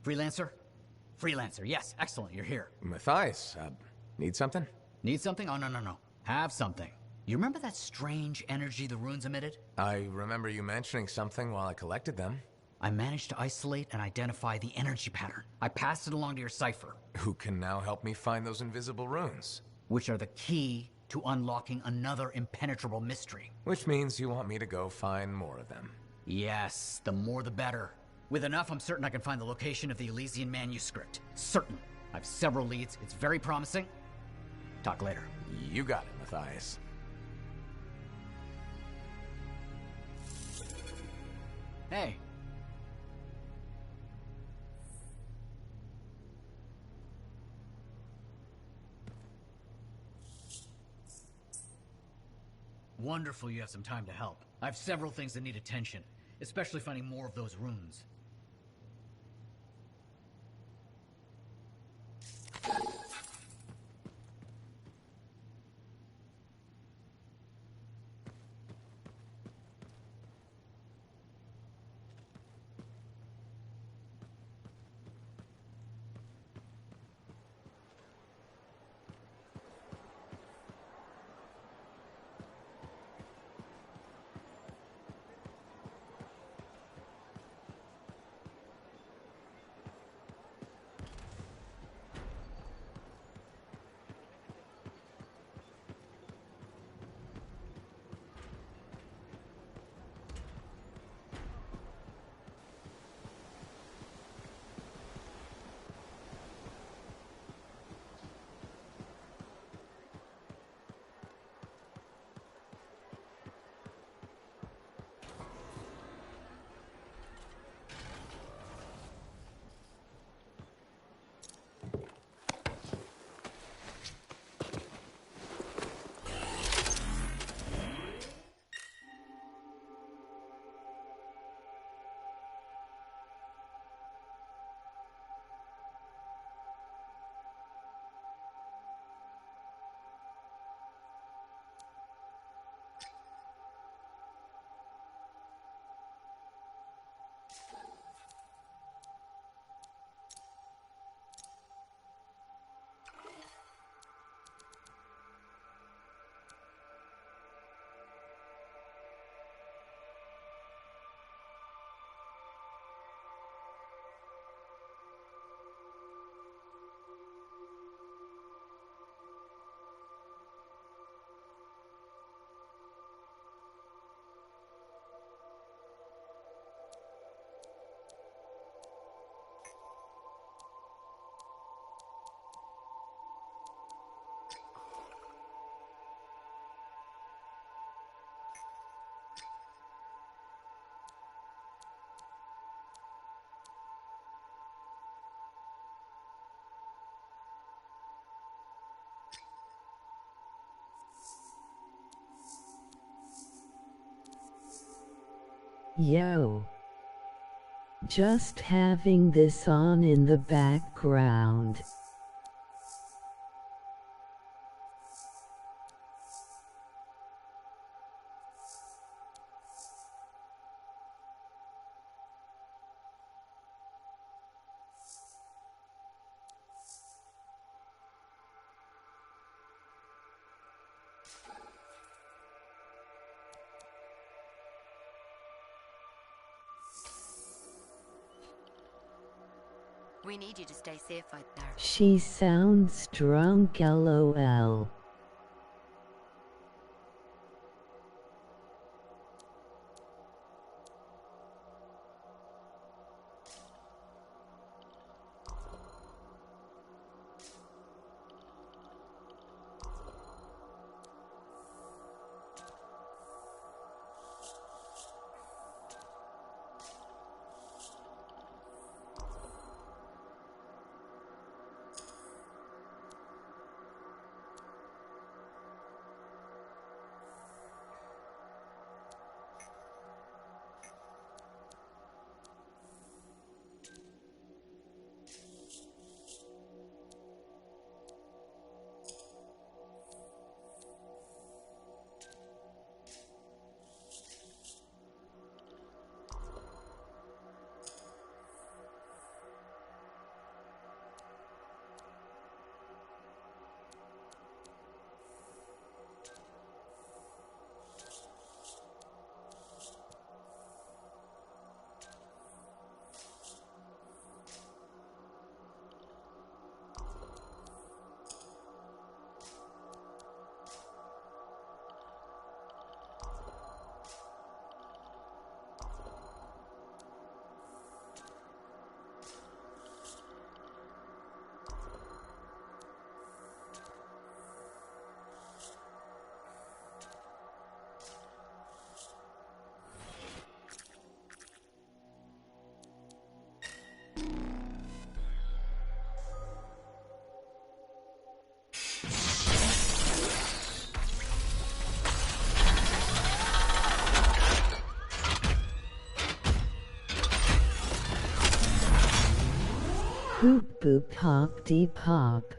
Freelancer? Freelancer, yes. Excellent, you're here. Matthias, need something? Need something? Oh, no. Have something. You remember that strange energy the runes emitted? I remember you mentioning something while I collected them. I managed to isolate and identify the energy pattern. I passed it along to your cipher. Who can now help me find those invisible runes? Which are the key to unlocking another impenetrable mystery. Which means you want me to go find more of them. Yes, the more the better. With enough, I'm certain I can find the location of the Elysian manuscript. Certain. I have several leads. It's very promising. Talk later. You got it, Matthias. Hey. Wonderful you have some time to help. I have several things that need attention, especially finding more of those runes. Yo. Just having this on in the background. We need you to stay safe out there. She sounds drunk, lol. boop pop dee pop.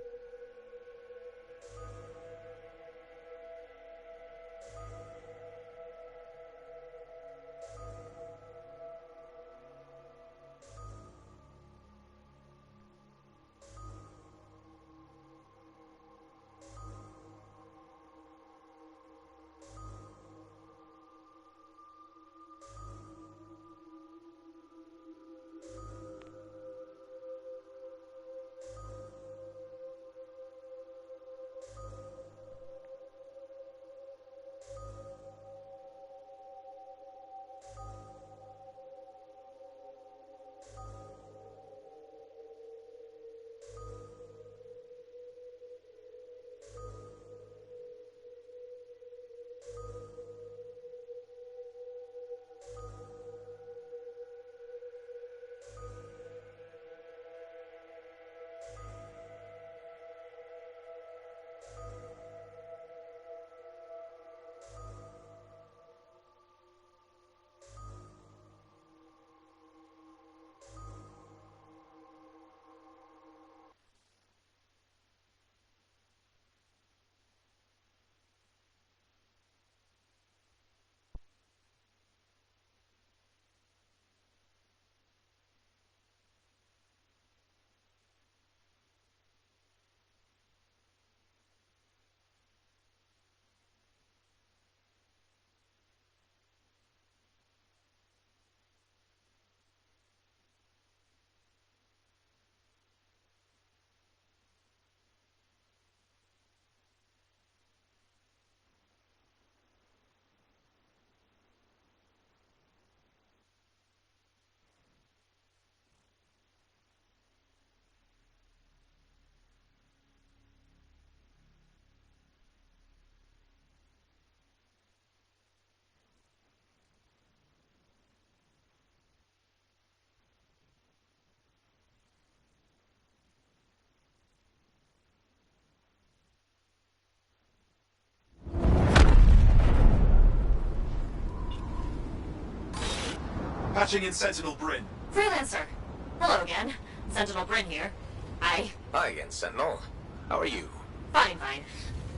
Patching in Sentinel Bryn. Freelancer. Hello again. Sentinel Bryn here. Hi again, Sentinel. How are you? Fine.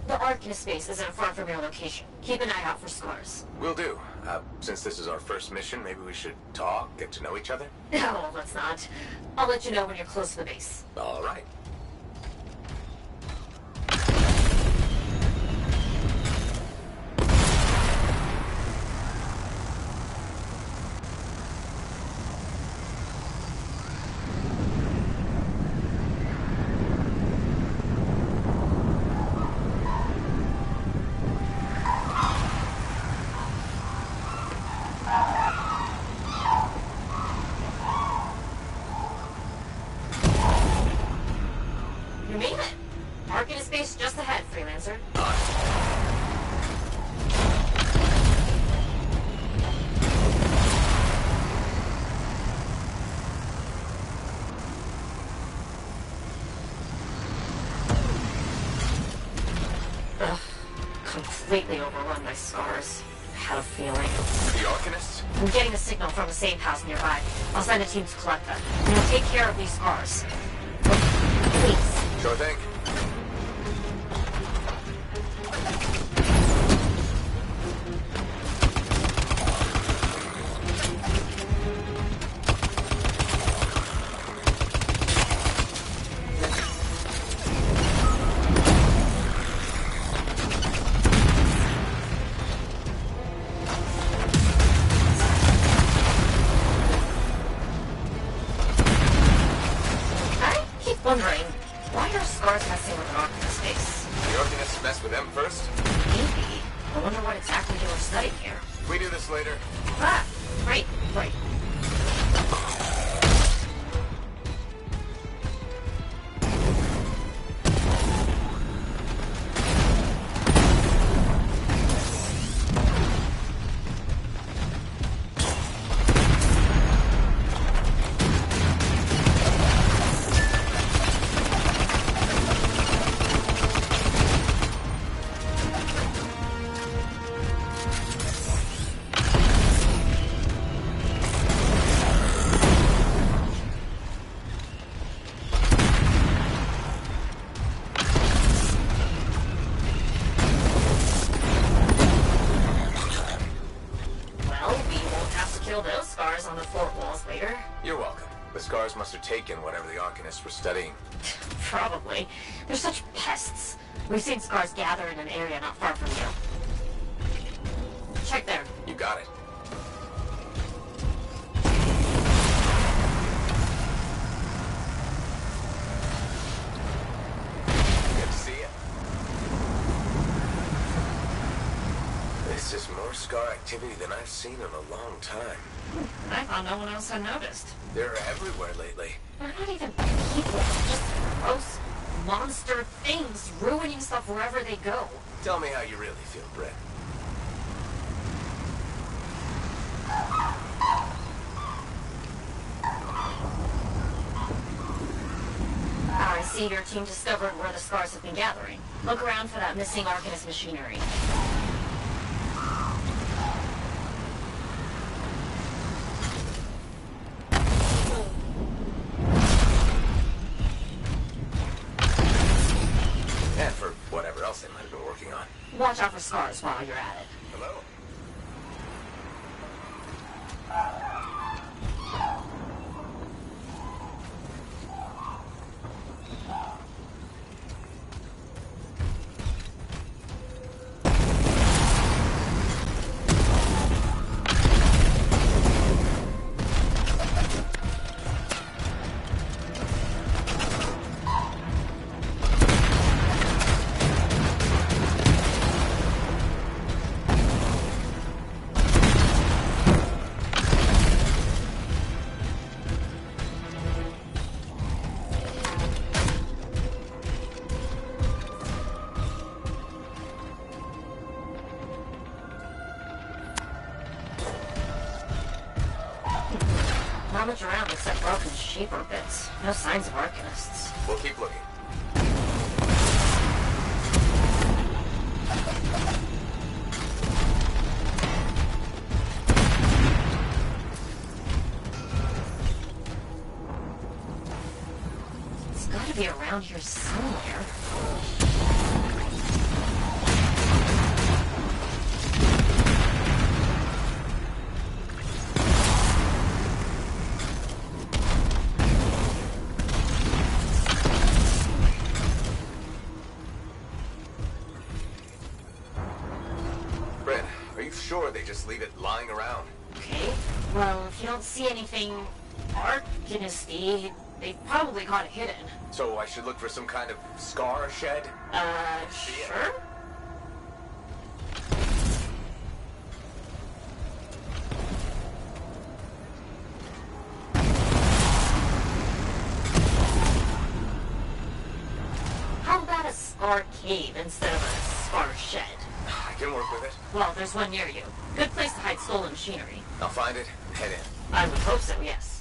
The Ark in space isn't far from your location. Keep an eye out for scars. Will do. Since this is our first mission, maybe we should talk, get to know each other? No, let's not. I'll let you know when you're close to the base. All right. You made it! Ark in space just ahead, Freelancer. Ugh. Completely overrun by scars. I had a feeling. The Arcanists? I'm getting a signal from a safe house nearby. I'll send a team to collect them. And I'll take care of these scars. Please. Sure thing. I keep wondering, why are scars messing with an Ark in space? The Arcanists mess with them first? Maybe. I wonder what exactly they were studying here. We do this later. Ah, right. taken whatever the Arcanists were studying. Probably. They're such pests. We've seen scars gather in an area not far from you. Check there. You got it. Good to see you. This is more scar activity than I've seen in a long time. I thought no one else had noticed. They're everywhere lately. They're not even people. Just gross monster things ruining stuff wherever they go. Tell me how you really feel, Brett. I see your team discovered where the scars have been gathering. Look around for that missing Arcanist machinery. And for whatever else they might have been working on. Watch out for scars while you're at it. Hello? Not much around except broken shaper bits. No signs of Arcanists. We'll keep looking. It's gotta be around here somewhere. Brett, are you sure they just leave it lying around? Okay, well, if you don't see anything Arcanist-y, they probably got it hidden. So I should look for some kind of scar shed? Sure? How about a scar cave instead of a scar shed? I can work with it. Well, there's one near you. Good place to hide stolen machinery. I'll find it and head in. I would hope so, yes.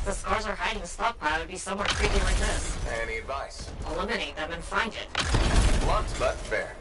The scars are hiding a stockpile would be somewhere creepy like this. Any advice? Eliminate them and find it. Blunt but fair.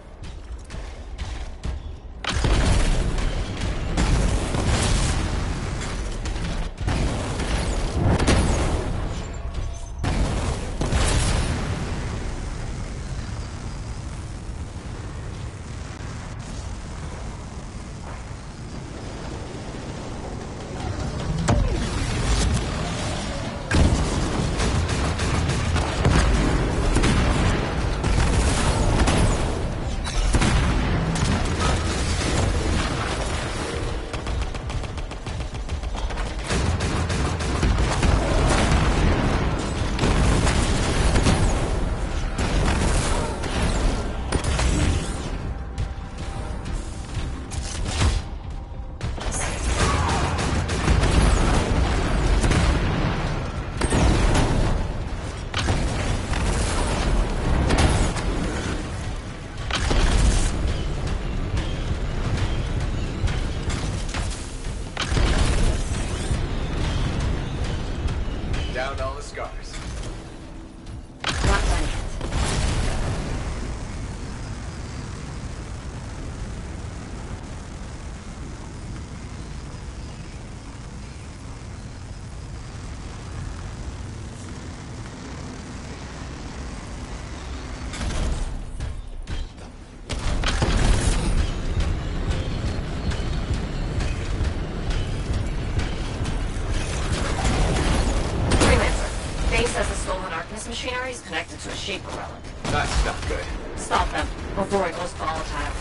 machinery is connected to a shaper relic. That's not good. Stop them before it goes volatile.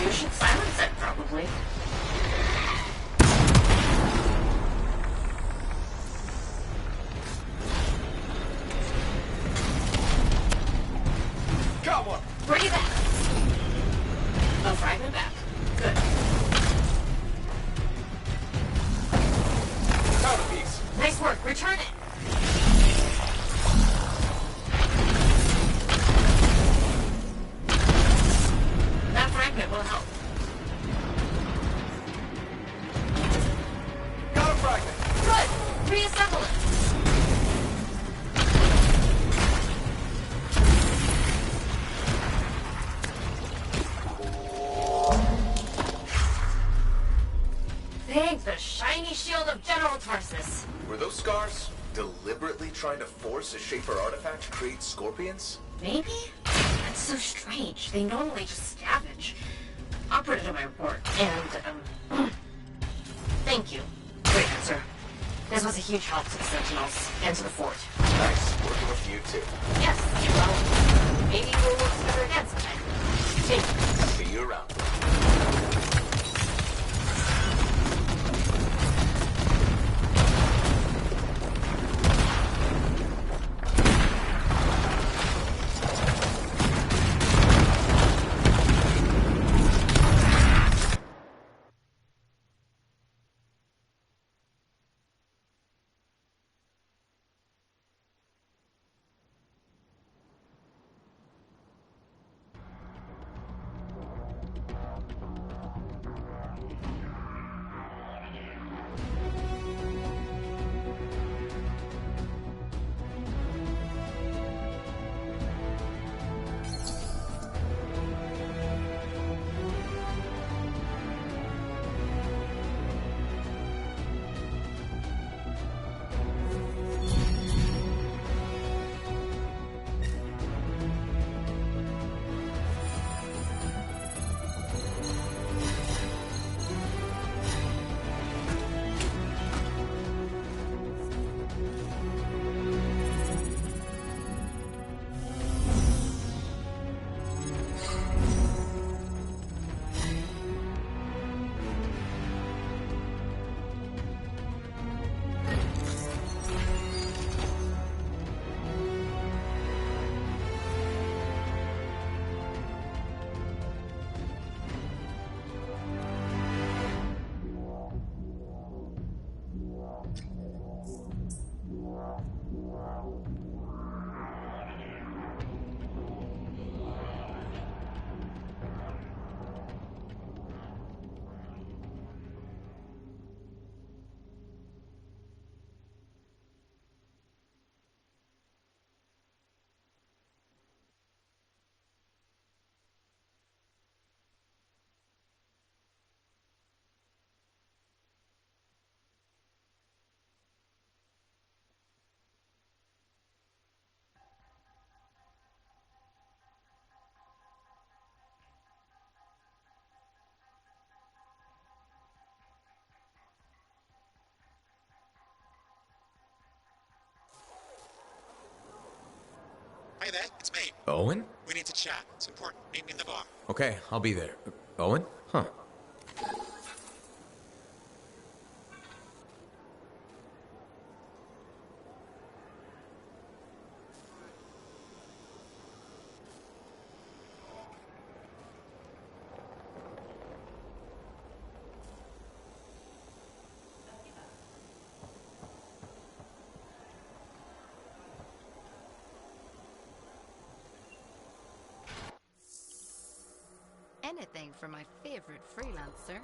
You should silence it, probably. Come on! Bring it back. Oh, fragment back. Good. Found a piece. Nice work. Return it. That fragment will help. Got a fragment. Good. Reassemble it. Thank the shiny shield of General Tarsus. Were those scars deliberately trying to force a Shaper artifact to create scorpions? Maybe? That's so strange. They normally just scavenge. I'll put it in my report. And, thank you. Great answer. This was a huge help to the Sentinels and to the fort. Nice. Working with you, too. Yes, well, maybe we'll work together again sometime. Thank you. See you around. Hey there, it's me. Owen? We need to chat. It's important. Meet me in the bar. Okay, I'll be there. Owen? Huh. anything for my favorite freelancer.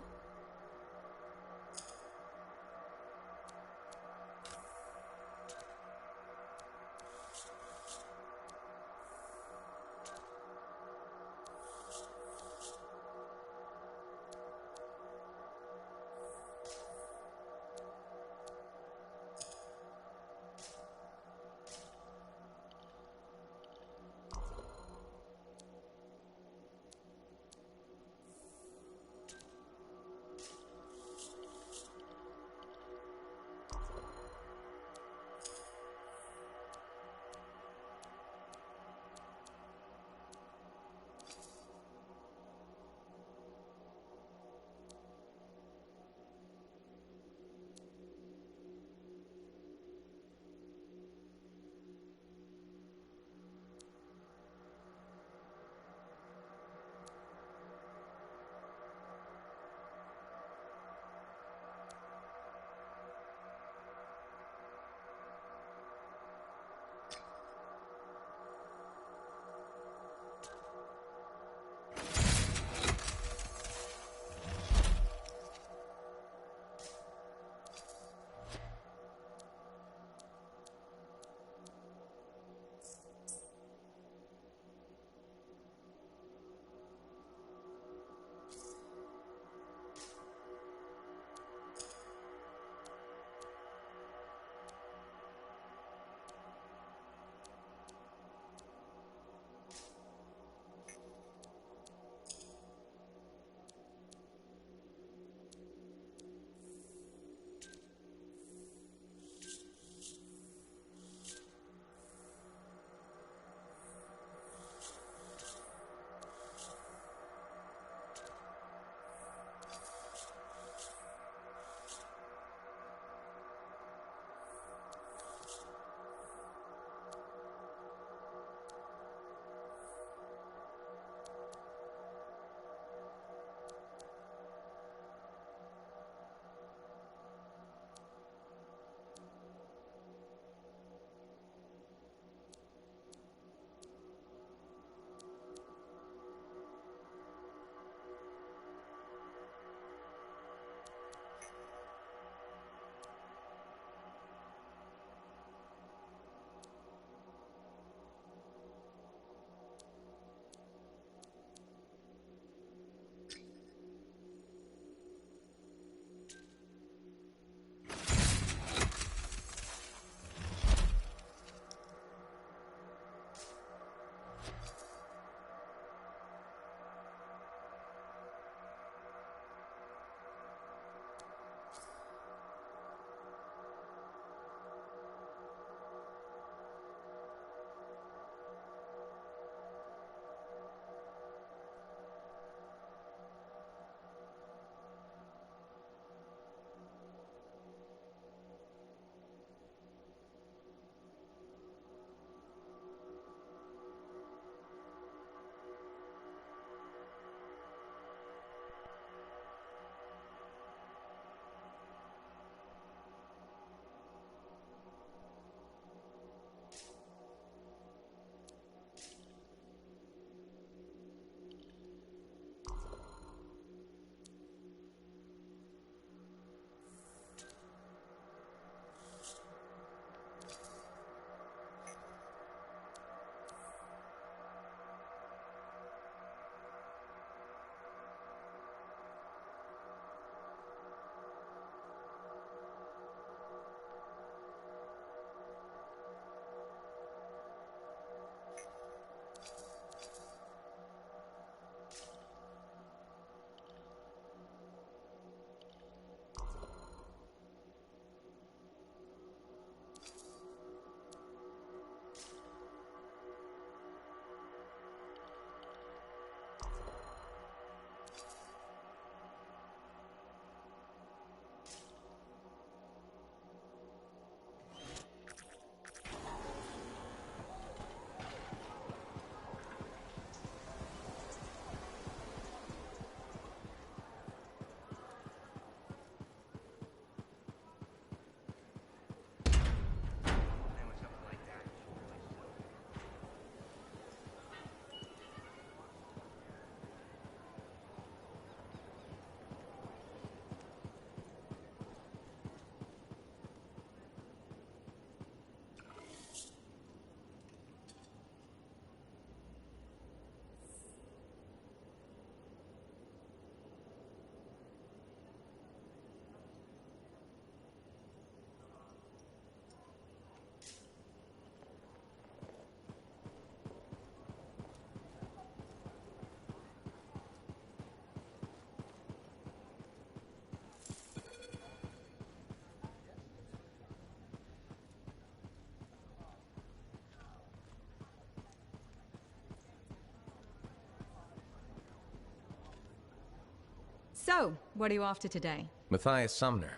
So, what are you after today? Matthias Sumner.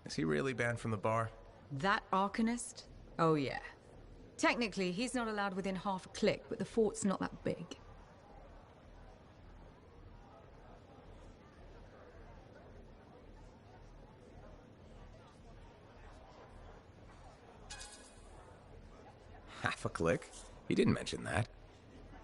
Is he really banned from the bar? That Arcanist? Oh yeah. Technically, he's not allowed within half a click, but the fort's not that big. Half a click? He didn't mention that.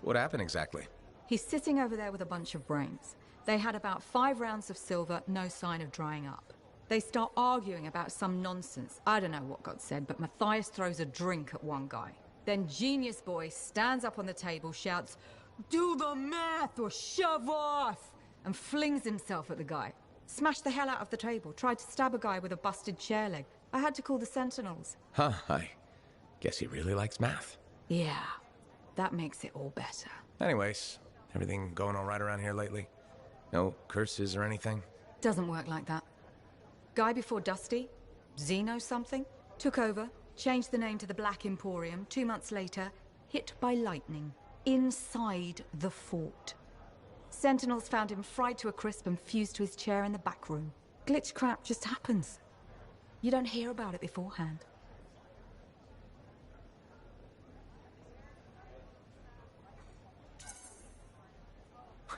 What happened exactly? He's sitting over there with a bunch of brains. They had about 5 rounds of silver, no sign of drying up. They start arguing about some nonsense. I don't know what got said, but Matthias throws a drink at one guy. Then Genius Boy stands up on the table, shouts, "Do the math or shove off!" and flings himself at the guy. Smashed the hell out of the table, tried to stab a guy with a busted chair leg. I had to call the Sentinels. Huh, I guess he really likes math. Yeah, that makes it all better. Anyways, everything going all right around here lately? No curses or anything? Doesn't work like that. Guy before Dusty, Zeno something, took over, changed the name to the Black Emporium. 2 months later, hit by lightning, inside the fort. Sentinels found him fried to a crisp and fused to his chair in the back room. Glitch crap just happens. You don't hear about it beforehand.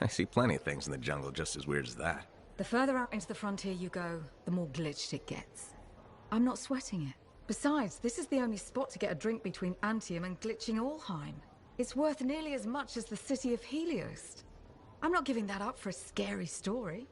I see plenty of things in the jungle just as weird as that. The further out into the frontier you go, the more glitched it gets. I'm not sweating it. Besides, this is the only spot to get a drink between Antium and glitching Allheim. It's worth nearly as much as the city of Helios. I'm not giving that up for a scary story.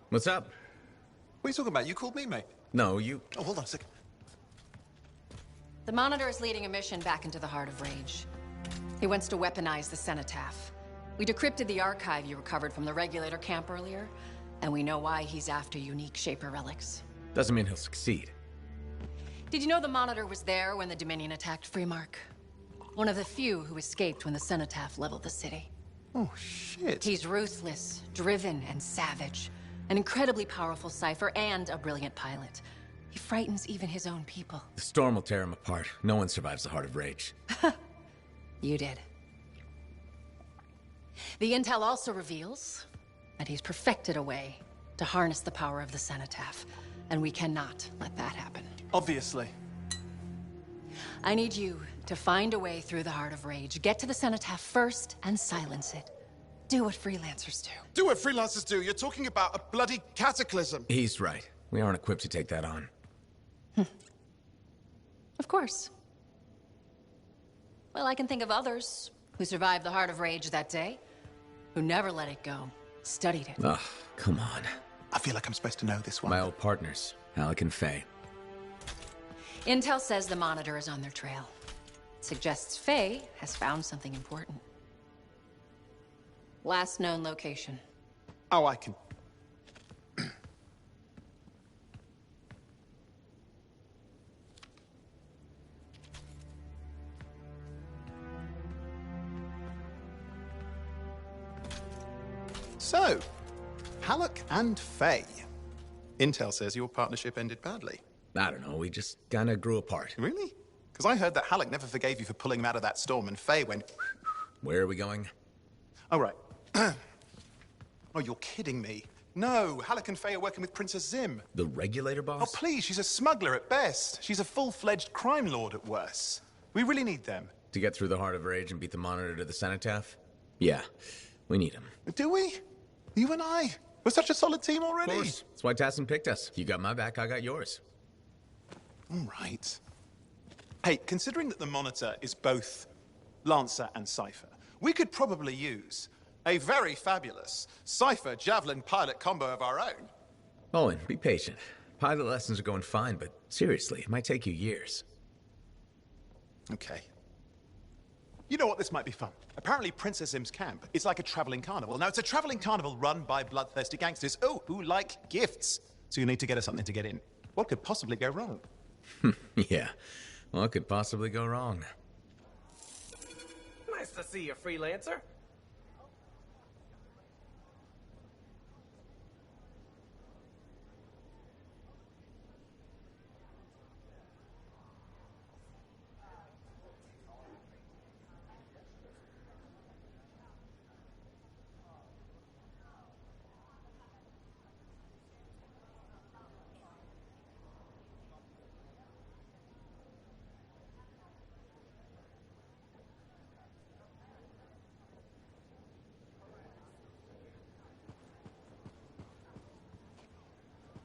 What's up? What are you talking about? You called me, mate. No, you... Oh, hold on a second. The Monitor is leading a mission back into the Heart of Rage. He wants to weaponize the Cenotaph. We decrypted the archive you recovered from the Regulator camp earlier, and we know why he's after unique Shaper relics. Doesn't mean he'll succeed. Did you know the Monitor was there when the Dominion attacked Freemark? One of the few who escaped when the Cenotaph leveled the city. Oh, shit. He's ruthless, driven, and savage. An incredibly powerful cipher and a brilliant pilot. He frightens even his own people. The storm will tear him apart. No one survives the Heart of Rage. You did. The intel also reveals that he's perfected a way to harness the power of the Cenotaph, and we cannot let that happen. Obviously. I need you to find a way through the Heart of Rage, get to the Cenotaph first, and silence it. Do what freelancers do. Do what freelancers do? You're talking about a bloody cataclysm. He's right. We aren't equipped to take that on. Of course. Well, I can think of others who survived the Heart of Rage that day, who never let it go, studied it. Ugh, come on. I feel like I'm supposed to know this one. My old partners, Alec and Faye. Intel says the Monitor is on their trail. Suggests Faye has found something important. Last known location. Oh, I can... So, Halleck and Faye. Intel says your partnership ended badly. I don't know, we just kinda grew apart. Really? Because I heard that Halleck never forgave you for pulling him out of that storm, and Faye went... Where are we going? Oh, right. Oh, you're kidding me. No, Halleck and Faye are working with Princess Zim. The Regulator boss? Oh, please, she's a smuggler at best. She's a full-fledged crime lord at worst. We really need them. To get through the Heart of Rage and beat the Monitor to the Cenotaph? Yeah, we need him. Do we? You and I? We're such a solid team already. Of course. That's why Tassin picked us. You got my back, I got yours. All right. Hey, considering that the Monitor is both Lancer and Cypher, we could probably use a very fabulous Cypher Javelin pilot combo of our own. Owen, be patient. Pilot lessons are going fine, but seriously, it might take you years. Okay. You know what? This might be fun. Apparently, Princess Zim's camp is like a traveling carnival. Now, it's a traveling carnival run by bloodthirsty gangsters, who like gifts. So you need to get us something to get in. What could possibly go wrong? Yeah. What could possibly go wrong? Nice to see you, freelancer.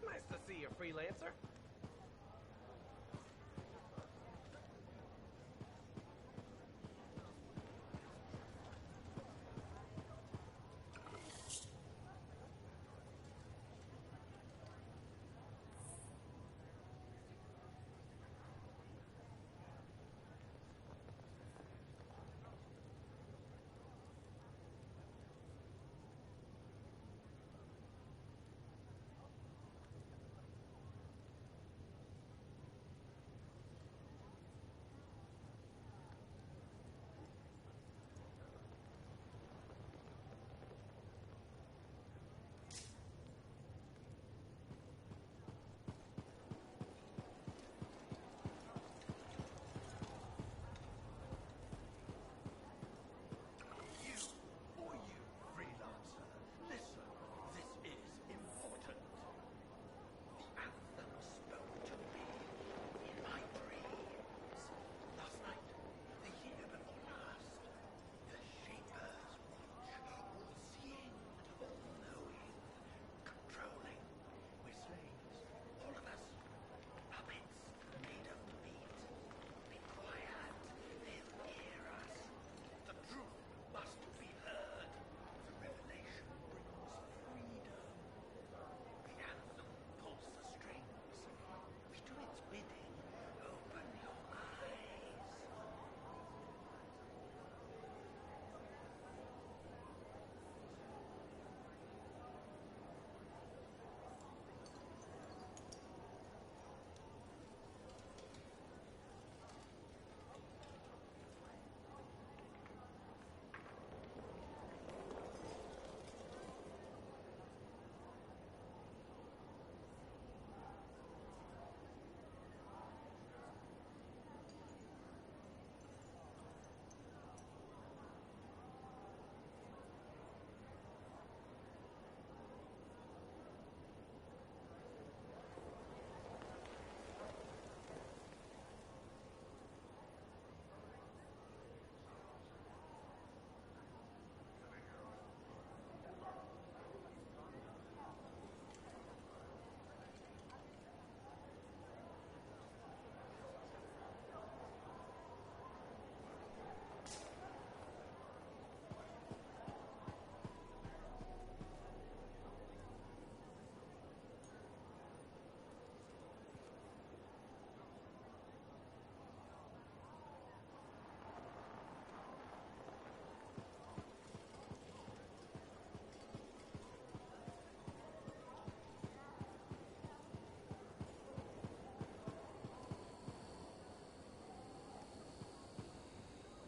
Nice to see you, freelancer.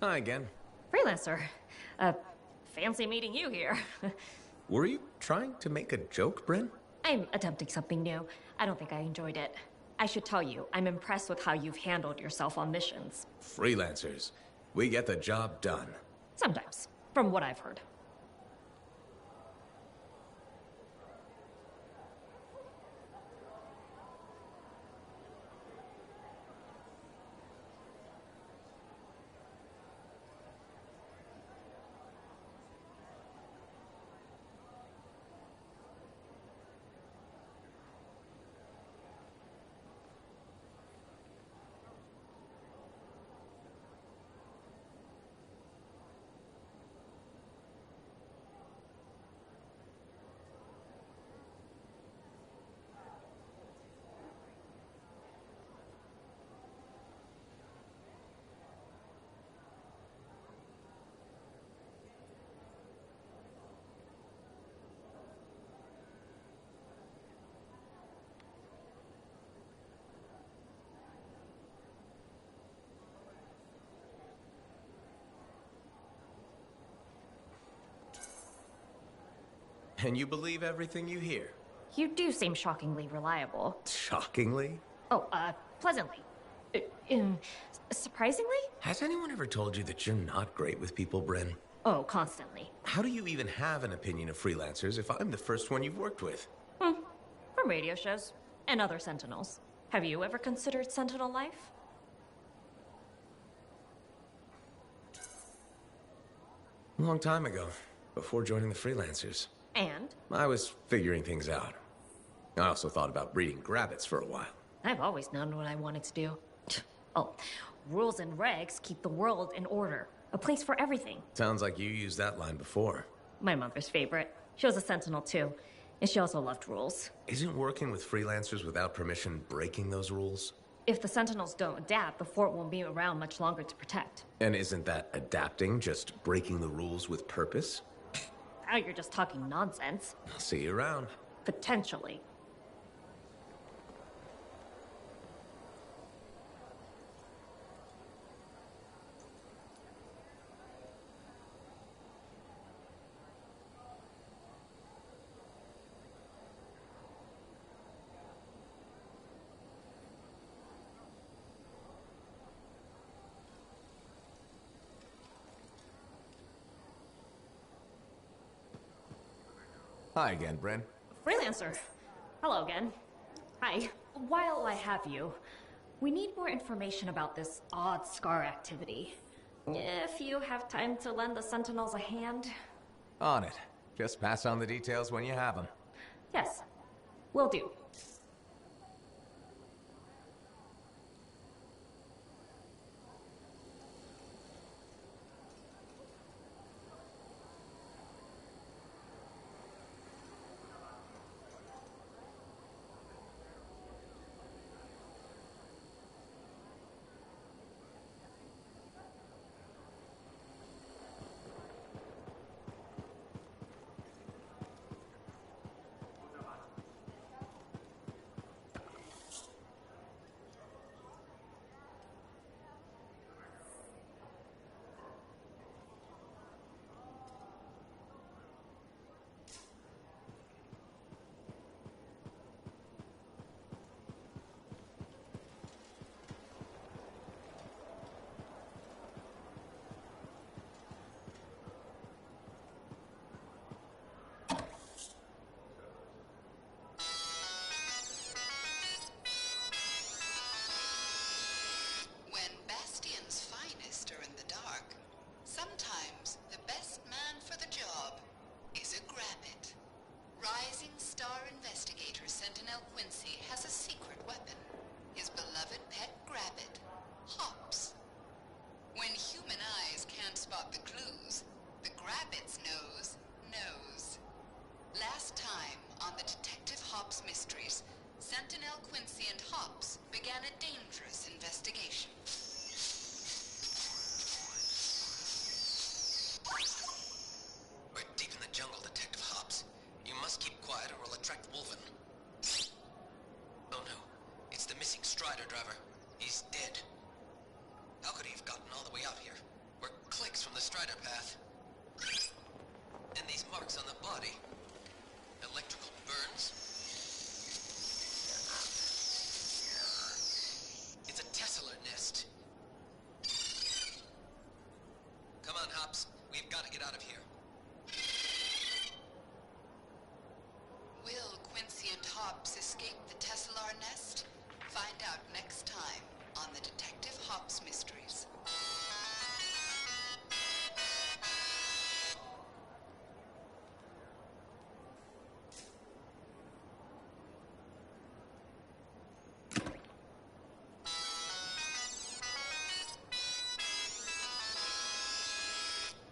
Hi again. Freelancer. Fancy meeting you here. Were you trying to make a joke, Bryn? I'm attempting something new. I don't think I enjoyed it. I should tell you, I'm impressed with how you've handled yourself on missions. Freelancers. We get the job done. Sometimes, from what I've heard. And you believe everything you hear? You do seem shockingly reliable. Shockingly? Oh, pleasantly. Surprisingly? Has anyone ever told you that you're not great with people, Bryn? Oh, constantly. How do you even have an opinion of freelancers if I'm the first one you've worked with? From radio shows and other Sentinels. Have you ever considered Sentinel life? A long time ago, before joining the freelancers. And? I was figuring things out. I also thought about breeding grabbits for a while. I've always known what I wanted to do. Oh, rules and regs keep the world in order. A place for everything. Sounds like you used that line before. My mother's favorite. She was a Sentinel too, and she also loved rules. Isn't working with freelancers without permission breaking those rules? If the Sentinels don't adapt, the fort won't be around much longer to protect. And isn't that adapting just breaking the rules with purpose? Now you're just talking nonsense. I'll see you around. Potentially. Hi again, Bryn. Freelancer. Hello again. Hi. While I have you, we need more information about this odd scar activity. If you have time to lend the Sentinels a hand. On it. Just pass on the details when you have them. Yes, will do.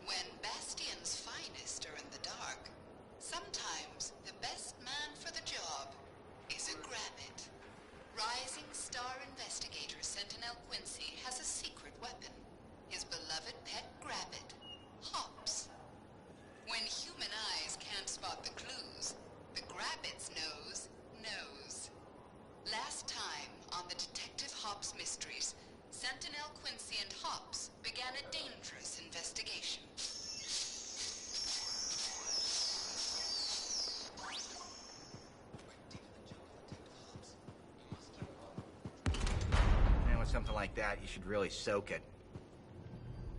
When Bastion's that, you should really soak it.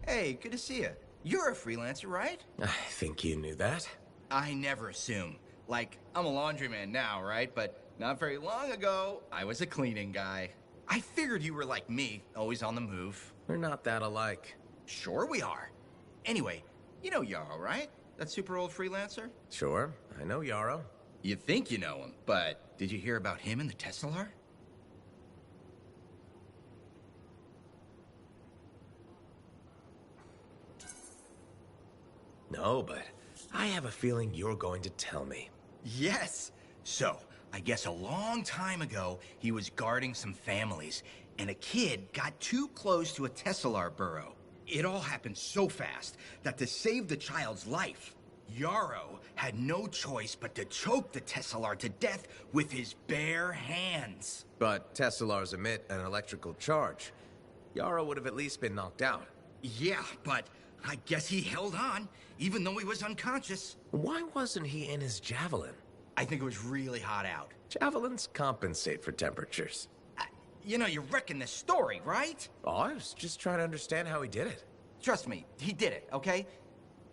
Hey, good to see you. You're a freelancer, right? I think you knew that. I never assume. Like, I'm a laundryman now, right? But not very long ago, I was a cleaning guy. I figured you were like me, always on the move. We're not that alike. Sure we are. Anyway, you know Yarrow, right? That super old freelancer? Sure, I know Yarrow. You think you know him, but did you hear about him and the Tesla? No, but I have a feeling you're going to tell me. Yes. So, I guess a long time ago, he was guarding some families, and a kid got too close to a Tesla burrow. It all happened so fast that to save the child's life, Yarrow had no choice but to choke the Tesla to death with his bare hands. But Teslars emit an electrical charge. Yarrow would have at least been knocked out. Yeah, but I guess he held on, even though he was unconscious. Why wasn't he in his javelin? I think it was really hot out. Javelins compensate for temperatures. You know, you're wrecking this story, right? Oh, I was just trying to understand how he did it. Trust me, he did it, okay?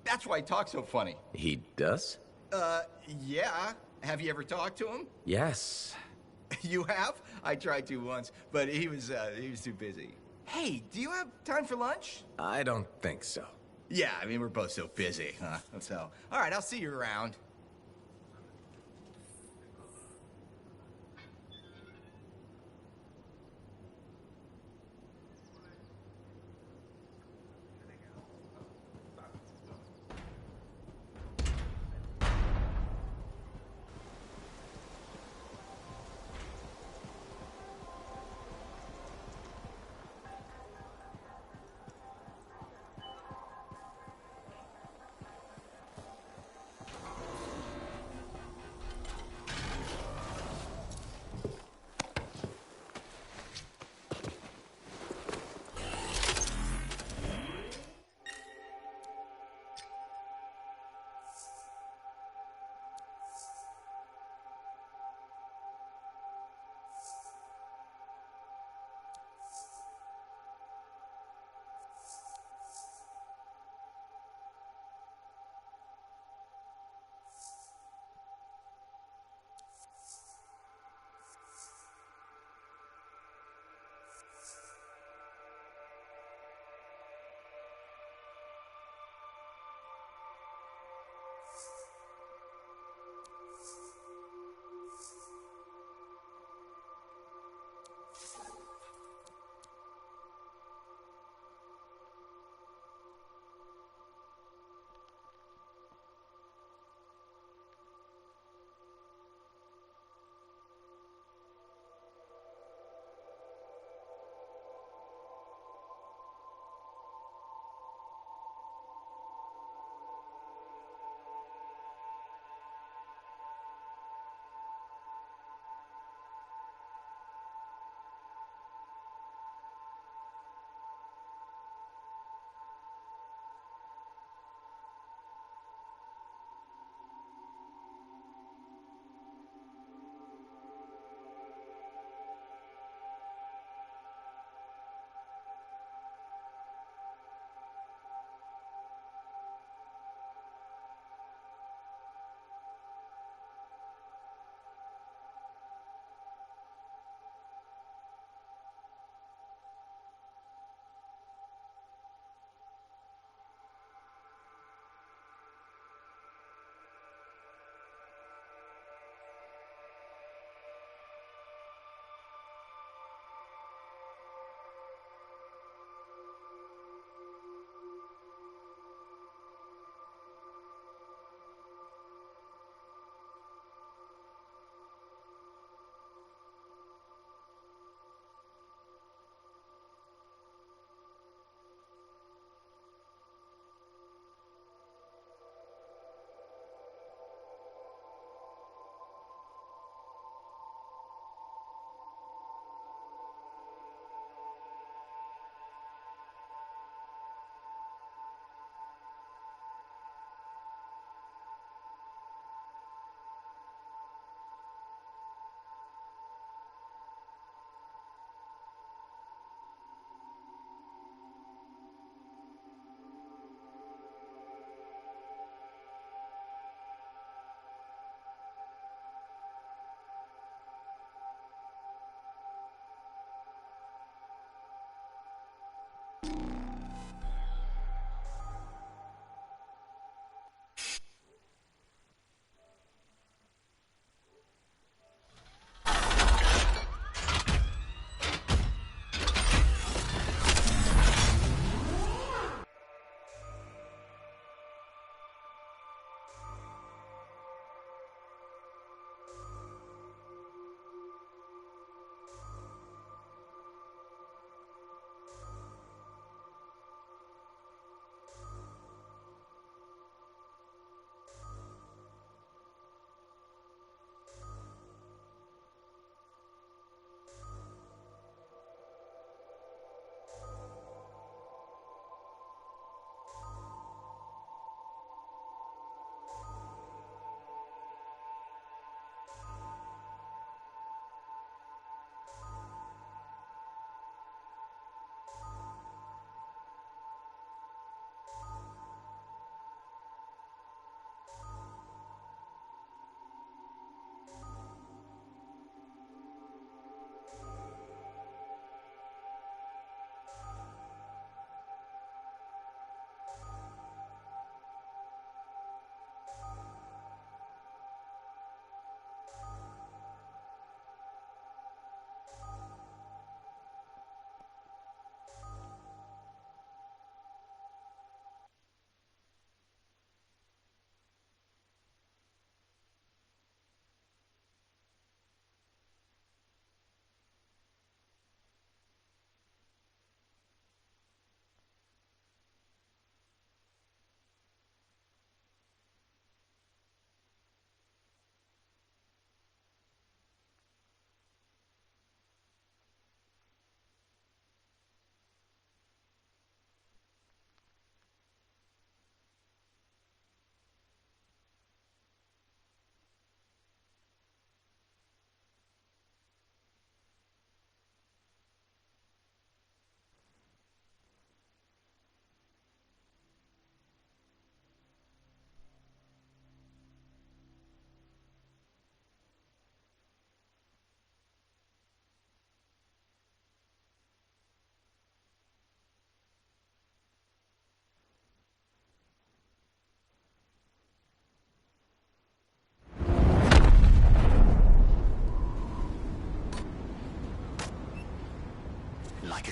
That's why he talks so funny. He does? Yeah. Have you ever talked to him? Yes. You have? I tried to once, but he was too busy. Hey, do you have time for lunch? I don't think so. Yeah, I mean, we're both so busy, huh? So, all right, I'll see you around.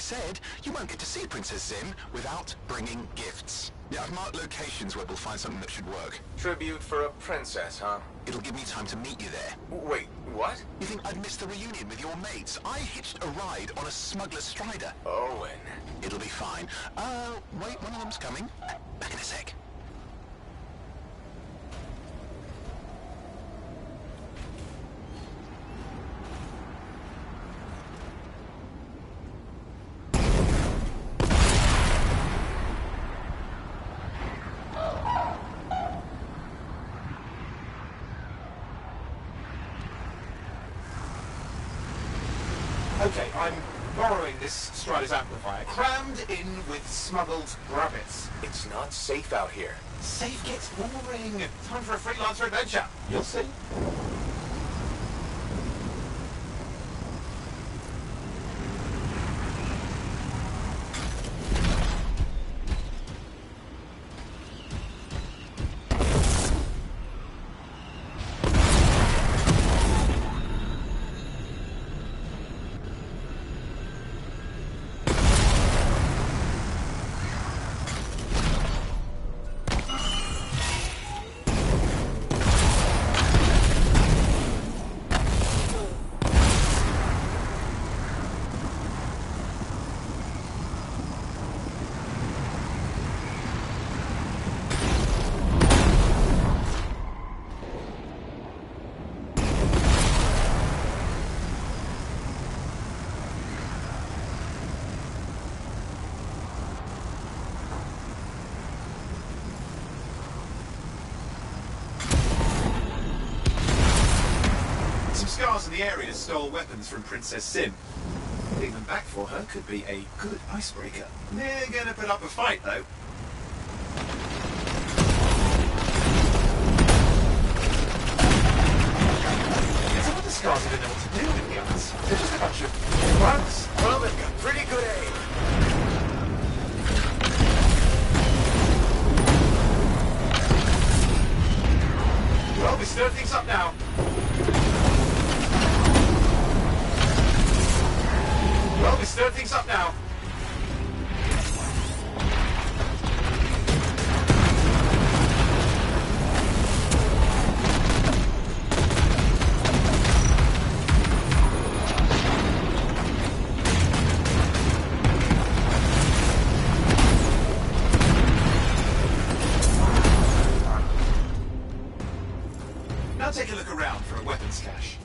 said, you won't get to see Princess Zim without bringing gifts. Yeah, I've marked locations where we'll find something that should work. Tribute for a princess, huh? It'll give me time to meet you there. Wait, what? You think I'd miss the reunion with your mates? I hitched a ride on a smuggler's strider. Owen. It'll be fine. Wait, one of them's coming. Back in a sec. Okay, I'm borrowing this Strider's amplifier, crammed in with smuggled rabbits. It's not safe out here. Safe gets boring. Time for a freelancer adventure. You'll see. Scars in the area stole weapons from Princess Sim. Getting them back for her could be a good icebreaker. They're gonna put up a fight, though. Some of the Scars have been able to do with guns. They're just a bunch of bugs. Well, they've got pretty good aim. Well, we stir things up now. Well, we stir things up now. Now take a look around for a weapons cache.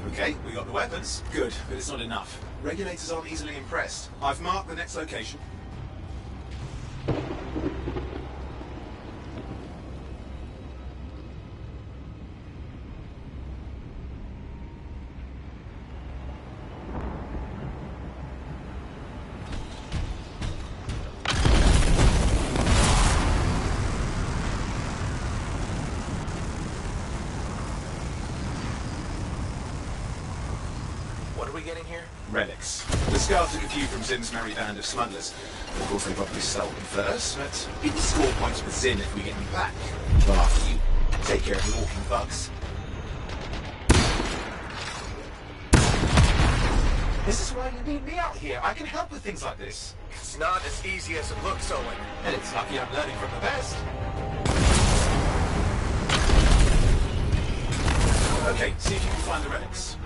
Okay, we got the weapons. Good, but it's not enough. Regulators aren't easily impressed. I've marked the next location. What are we getting here? Relics. The Scars took a few from Zim's merry band of smugglers. Of course, they probably stole them first, but we can score points with Zim if we get them back. Well, after you take care of the walking bugs. This is why you need me out here. I can help with things like this. It's not as easy as it looks, Owen. And it's lucky I'm learning from the best. Okay, see if you can find the relics.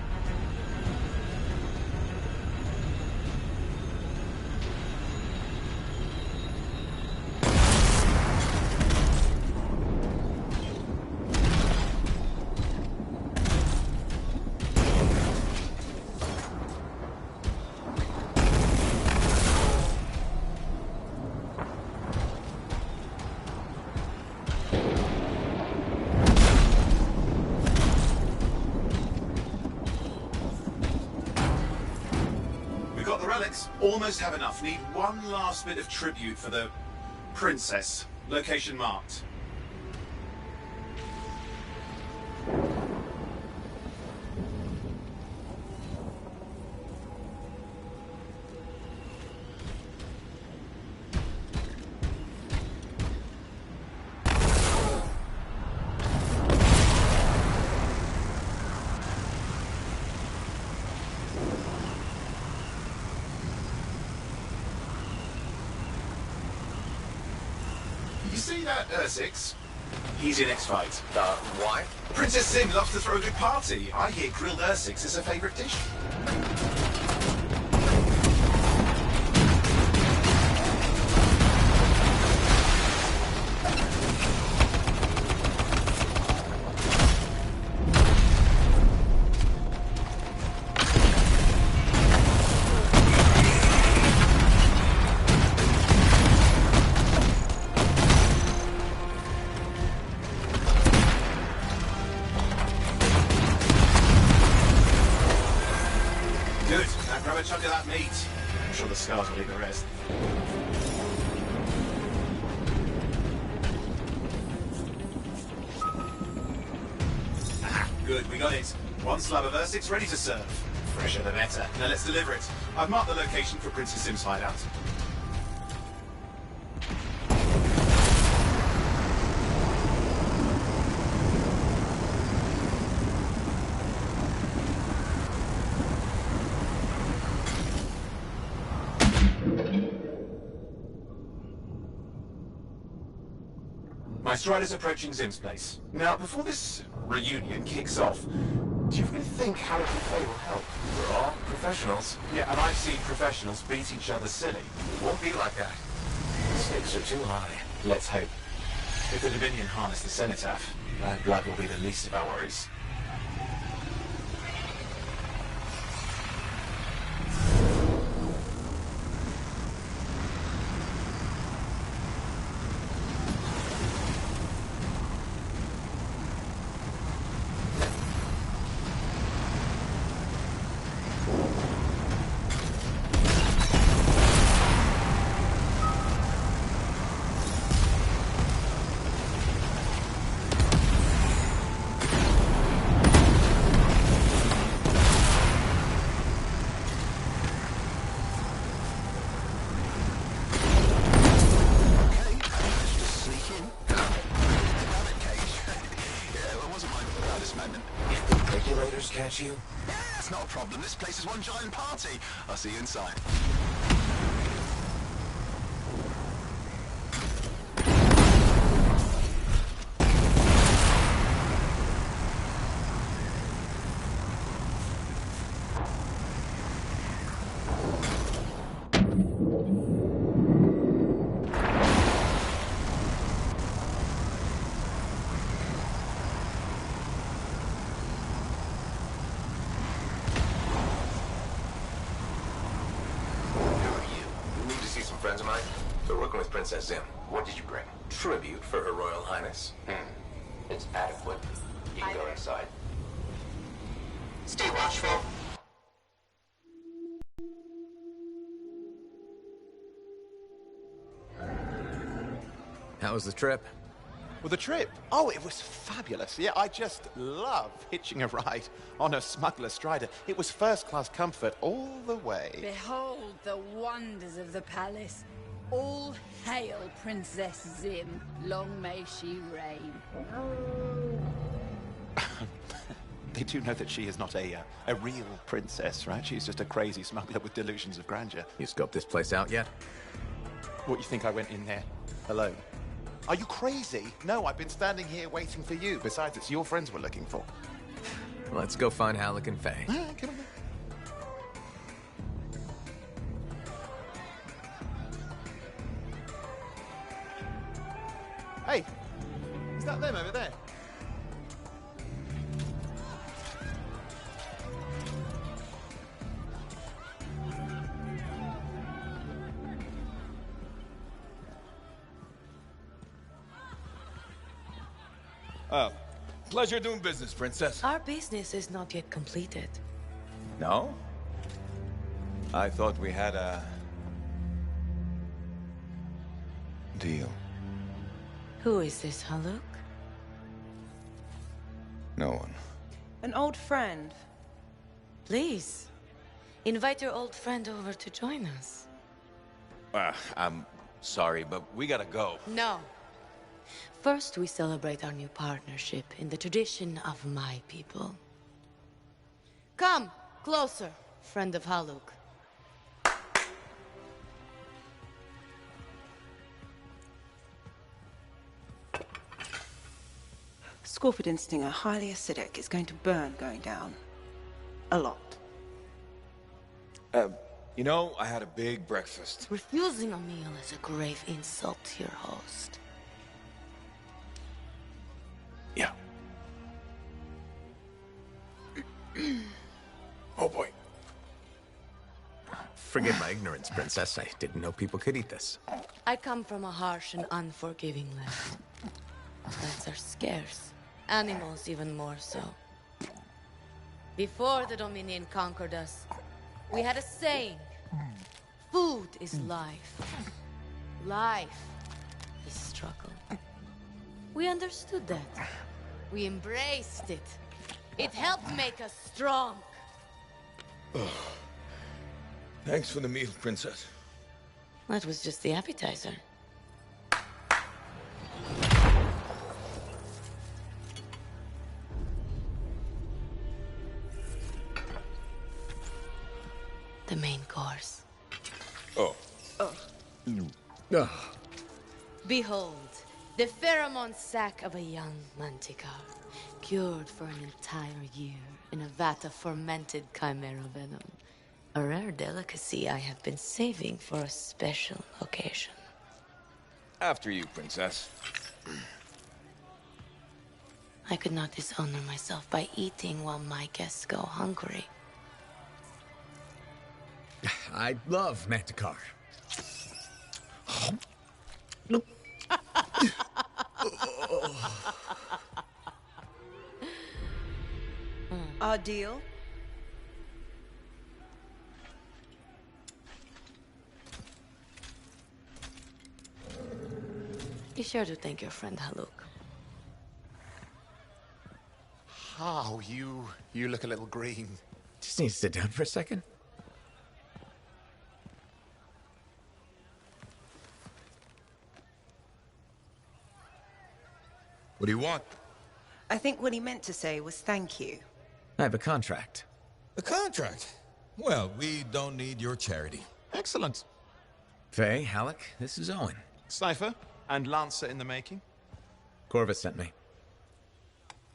Almost have enough. Need one last bit of tribute for the princess. Location marked. about Ursix? He's in X-Fight. Why? Princess Sim loves to throw a good party. I hear grilled Ursix is her favorite dish. Good. Now grab a chunk of that meat. I'm sure the scars will eat the rest. Good, we got it. One slab of Ursix ready to serve. Fresher the better. Now let's deliver it. I've marked the location for Princess Sim's hideout. My Strider's approaching Zim's place. Now, before this reunion kicks off, do you really think Halleck and Faye will help? We're all professionals. Yeah, and I've seen professionals beat each other silly. It won't be like that. The stakes are too high. Let's hope. If the Dominion harness the Cenotaph, that blood will be the least of our worries. Catch you? Yeah, it's not a problem. This place is one giant party. I'll see you inside. Friends of mine? They're working with Princess Zim. What did you bring? Tribute for Her Royal Highness. It's adequate. You can go inside. Stay watchful. How was the trip? Well, the trip? Oh, it was fabulous. Yeah, I just love hitching a ride on a smuggler strider. It was first-class comfort all the way. Behold the wonders of the palace. All hail Princess Zim. Long may she reign. They do know that she is not a real princess, right? She's just a crazy smuggler with delusions of grandeur. You scoped this place out yet? What, you think I went in there alone? Are you crazy? No, I've been standing here waiting for you. Besides, it's your friends we're looking for. Let's go find Halleck and Faye. Come on. Hey, is that them over there? Oh, pleasure doing business, Princess. Our business is not yet completed. No? I thought we had a... deal. Who is this, Haluk? No one. An old friend. Please, invite your old friend over to join us. I'm sorry, but we gotta go. No. First, we celebrate our new partnership in the tradition of my people. Come, closer, friend of Haluk. Scorpidin stinger, highly acidic. It's going to burn going down. A lot. You know, I had a big breakfast. Refusing a meal is a grave insult to your host. Yeah. Oh boy. Forgive my ignorance, Princess. I didn't know people could eat this. I come from a harsh and unforgiving land. Plants are scarce. Animals even more so. Before the Dominion conquered us, we had a saying. Food is life. Life is struggle. We understood that. We embraced it. It helped make us strong. Thanks for the meal, Princess. That was just the appetizer. The main course. Oh. Behold, the pheromone sac of a young manticore, cured for an entire year in a vat of fermented chimera venom. A rare delicacy I have been saving for a special occasion. After you, Princess. I could not dishonor myself by eating while my guests go hungry. I love Manticore. Our deal? Be sure to thank your friend Haluk. Oh, you look a little green. Just need to sit down for a second. What do you want? I think what he meant to say was thank you. I have a contract. A contract? Well, we don't need your charity. Excellent. Faye, Halleck, this is Owen. Cypher and Lancer in the making. Corvus sent me.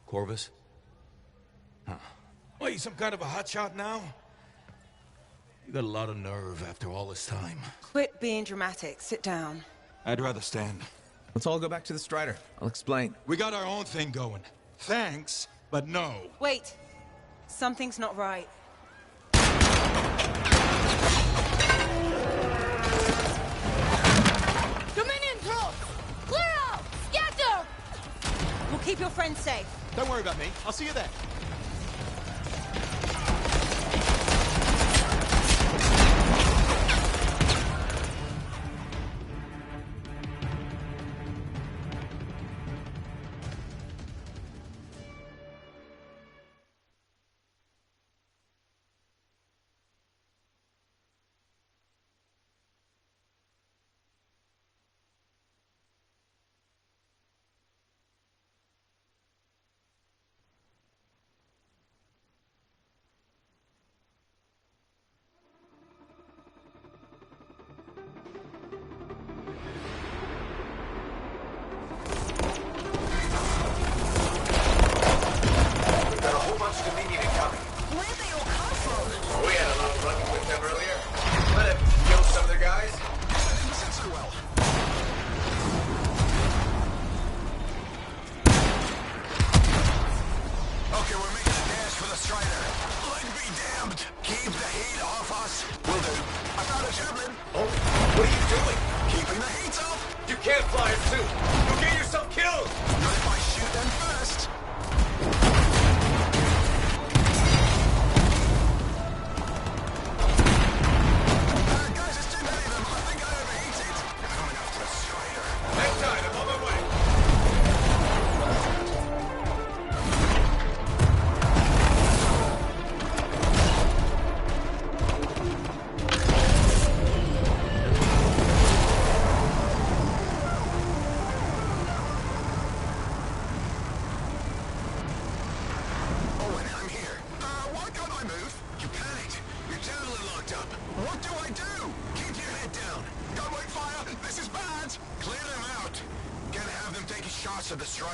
Corvus? Huh. What, you some kind of a hotshot now? You got a lot of nerve after all this time. Quit being dramatic. Sit down. I'd rather stand. Let's all go back to the Strider. I'll explain. We got our own thing going. Thanks, but no. Wait. Something's not right. Dominion troops! Clear out! Scatter! We'll keep your friends safe. Don't worry about me. I'll see you there.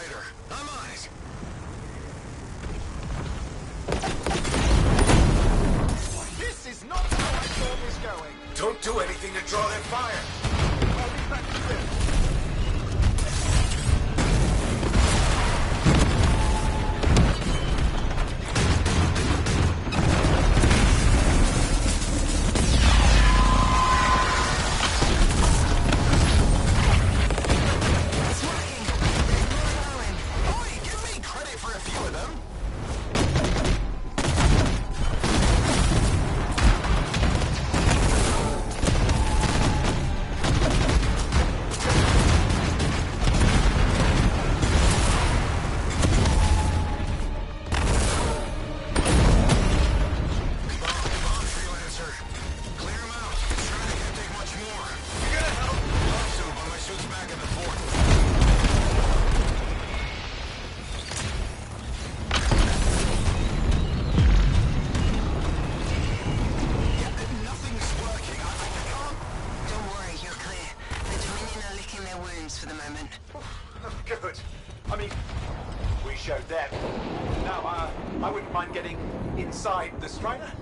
generator. I'm on it. This is not how I thought was going. Don't do anything to draw their fire. I'll be back to you. Good. I mean, we showed them. Now, I wouldn't mind getting inside the Strider.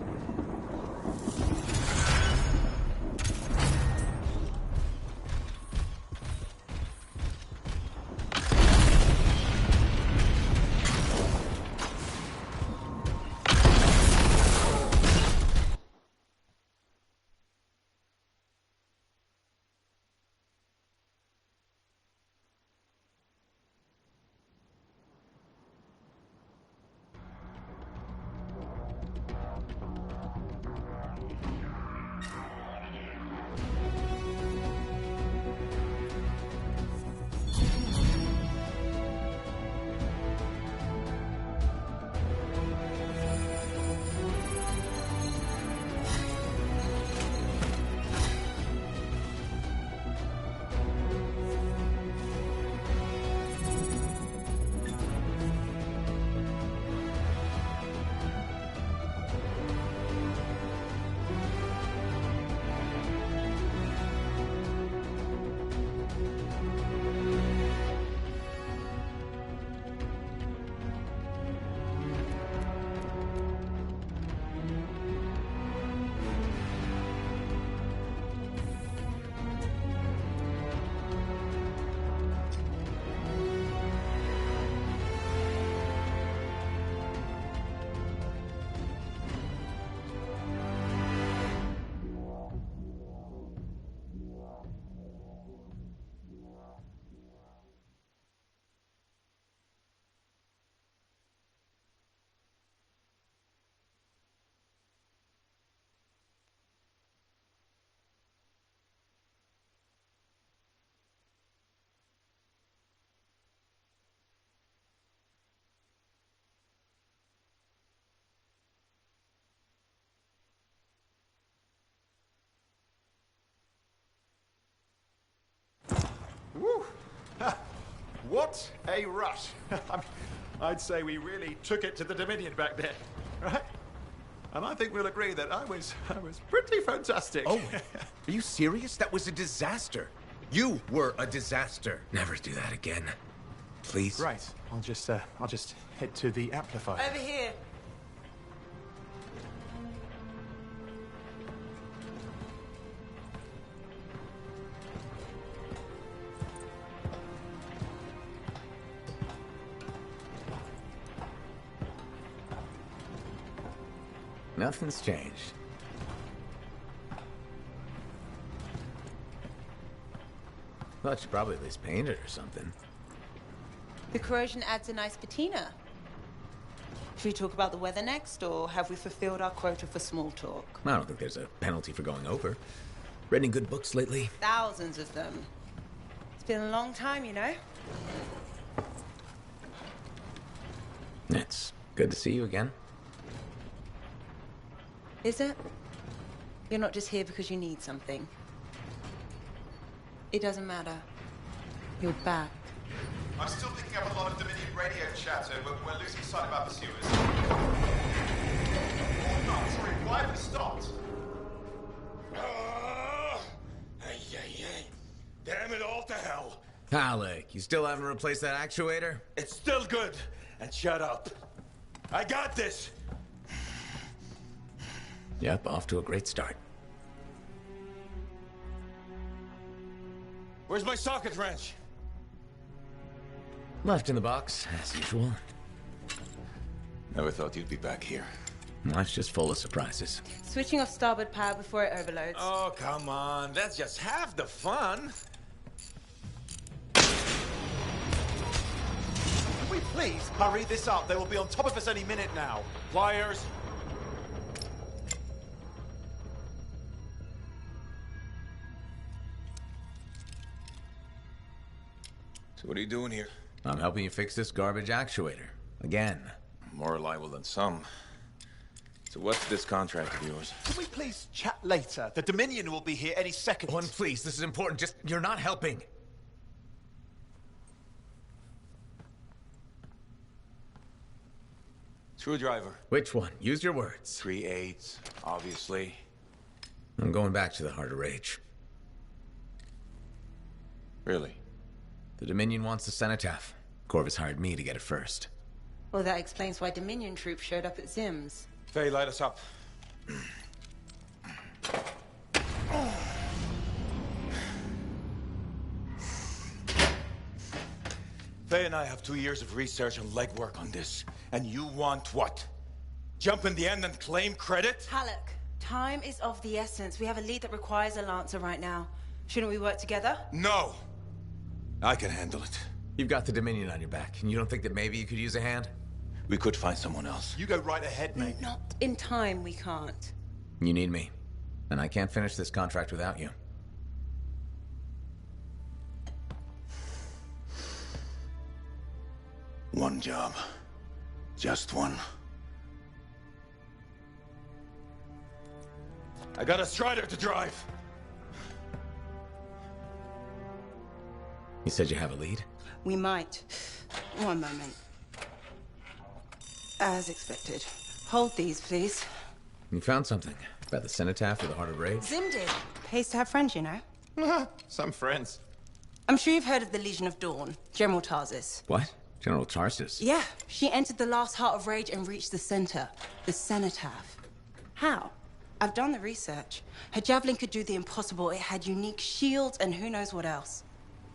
Woo! What a rush! I'd say we really took it to the Dominion back there, right? And I think we'll agree that I was pretty fantastic. Oh, are you serious? That was a disaster. You were a disaster. Never do that again. Please. Right. I'll just head to the amplifier. Over here. Nothing's changed. Well, it should probably at least paint it or something. The corrosion adds a nice patina. Should we talk about the weather next, or have we fulfilled our quota for small talk? I don't think there's a penalty for going over. Read any good books lately? Thousands of them. It's been a long time, you know? It's good to see you again. Is it? You're not just here because you need something. It doesn't matter. You're back. I'm still picking up a lot of Dominion radio chatter, but we're losing sight about the sewers. Oh no, sorry, why have we stopped? Damn it all to hell. Alec, you still haven't replaced that actuator? It's still good. And shut up. I got this. Yep, off to a great start. Where's my socket wrench? Left in the box, as usual. Never thought you'd be back here. Life's just full of surprises. Switching off starboard power before it overloads. Oh, come on. That's just half the fun. Can we please hurry this up? They will be on top of us any minute now. Pliers. So what are you doing here? I'm helping you fix this garbage actuator. Again. More reliable than some. So what's this contract of yours? Can we please chat later? The Dominion will be here any second. One, please. This is important. Just, you're not helping. Screwdriver. Which one? Use your words. 3/8, obviously. I'm going back to the Heart of Rage. Really? The Dominion wants the cenotaph. Corvus hired me to get it first. Well, that explains why Dominion troops showed up at Zim's. Faye, light us up. Faye and I have 2 years of research and legwork on this. And you want what? Jump in the end and claim credit? Halleck, time is of the essence. We have a lead that requires a Lancer right now. Shouldn't we work together? No! I can handle it. You've got the Dominion on your back, and you don't think that maybe you could use a hand? We could find someone else. You go right ahead, mate. Not in time, we can't. You need me. And I can't finish this contract without you. One job. Just one. I got a Strider to drive. You said you have a lead? We might. One moment. As expected. Hold these, please. You found something. About the cenotaph or the Heart of Rage? Zim did. Pays to have friends, you know. Some friends. I'm sure you've heard of the Legion of Dawn. General Tarsus. What? General Tarsus? Yeah. She entered the last Heart of Rage and reached the center. The cenotaph. How? I've done the research. Her javelin could do the impossible. It had unique shields and who knows what else.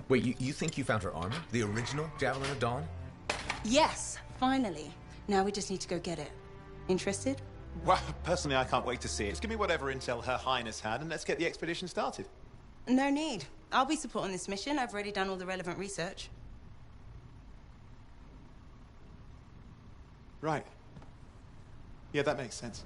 Wait, you think you found her armor? The original Javelin of Dawn? Yes, finally. Now we just need to go get it. Interested? Well, personally, I can't wait to see it. Just give me whatever intel Her Highness had, and let's get the expedition started. No need. I'll be supporting this mission. I've already done all the relevant research. Right. Yeah, that makes sense.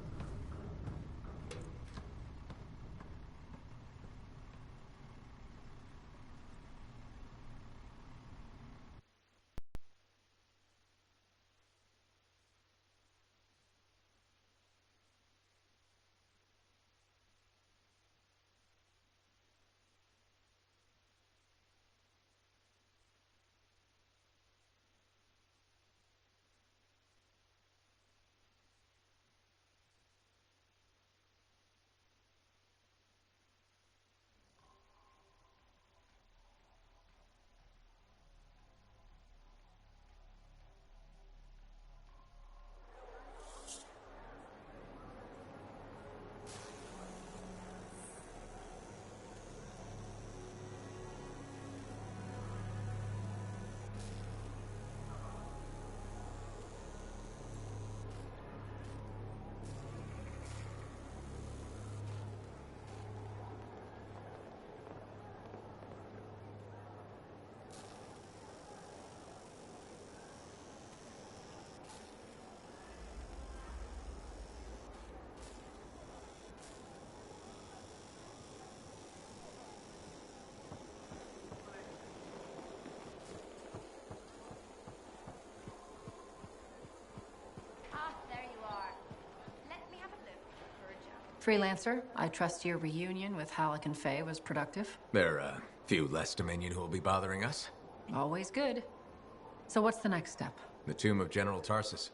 Freelancer, I trust your reunion with Halleck and Faye was productive. There are a few less Dominion who will be bothering us. Always good. So what's the next step? The tomb of General Tarsus.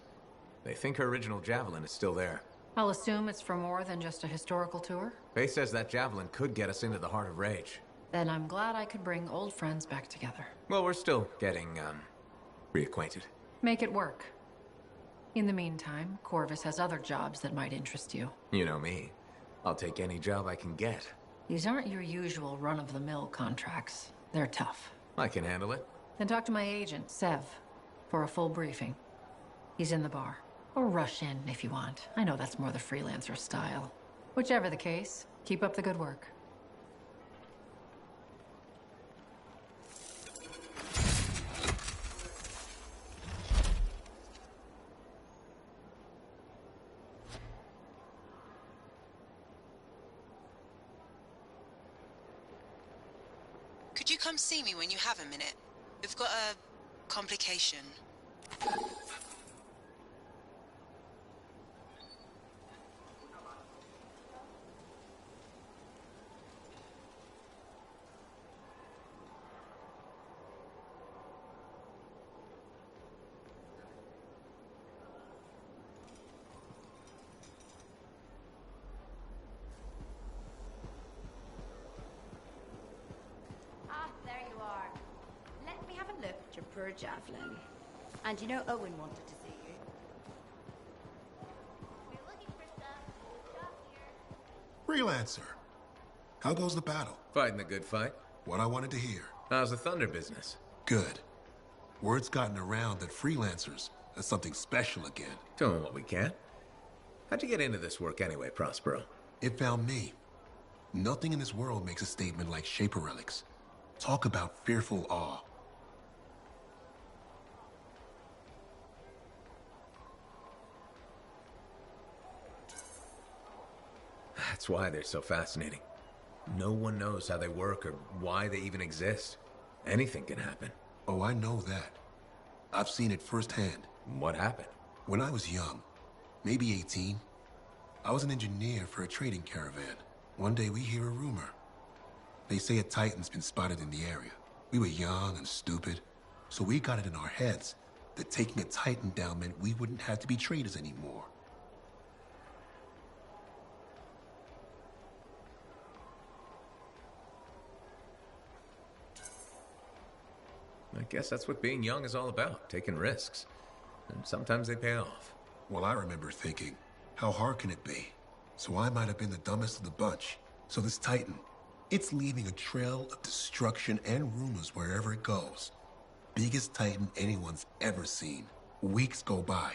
They think her original javelin is still there. I'll assume it's for more than just a historical tour? Faye says that javelin could get us into the Heart of Rage. Then I'm glad I could bring old friends back together. Well, we're still getting, reacquainted. Make it work. In the meantime, Corvus has other jobs that might interest you. You know me. I'll take any job I can get. These aren't your usual run-of-the-mill contracts. They're tough. I can handle it. Then talk to my agent, Sev, for a full briefing. He's in the bar. Or rush in if you want. I know that's more the freelancer style. Whichever the case, keep up the good work. Could you come see me when you have a minute? We've got a complication. There you are. Let me have a look at your poor javelin. And you know Owen wanted to see you. We're looking for stuff here. Freelancer. How goes the battle? Fighting the good fight. What I wanted to hear. How's the Thunder business? Good. Word's gotten around that freelancers are something special again. Doing what we can. How'd you get into this work anyway, Prospero? It found me. Nothing in this world makes a statement like Shaper Relics. Talk about fearful awe. That's why they're so fascinating. No one knows how they work or why they even exist. Anything can happen. Oh, I know that. I've seen it firsthand. What happened? When I was young, maybe 18, I was an engineer for a trading caravan. One day we hear a rumor. They say a Titan's been spotted in the area. We were young and stupid, so we got it in our heads that taking a Titan down meant we wouldn't have to be traders anymore. I guess that's what being young is all about, taking risks. And sometimes they pay off. Well, I remember thinking, how hard can it be? So I might have been the dumbest of the bunch. So this Titan, it's leaving a trail of destruction and rumors wherever it goes. Biggest Titan anyone's ever seen. Weeks go by.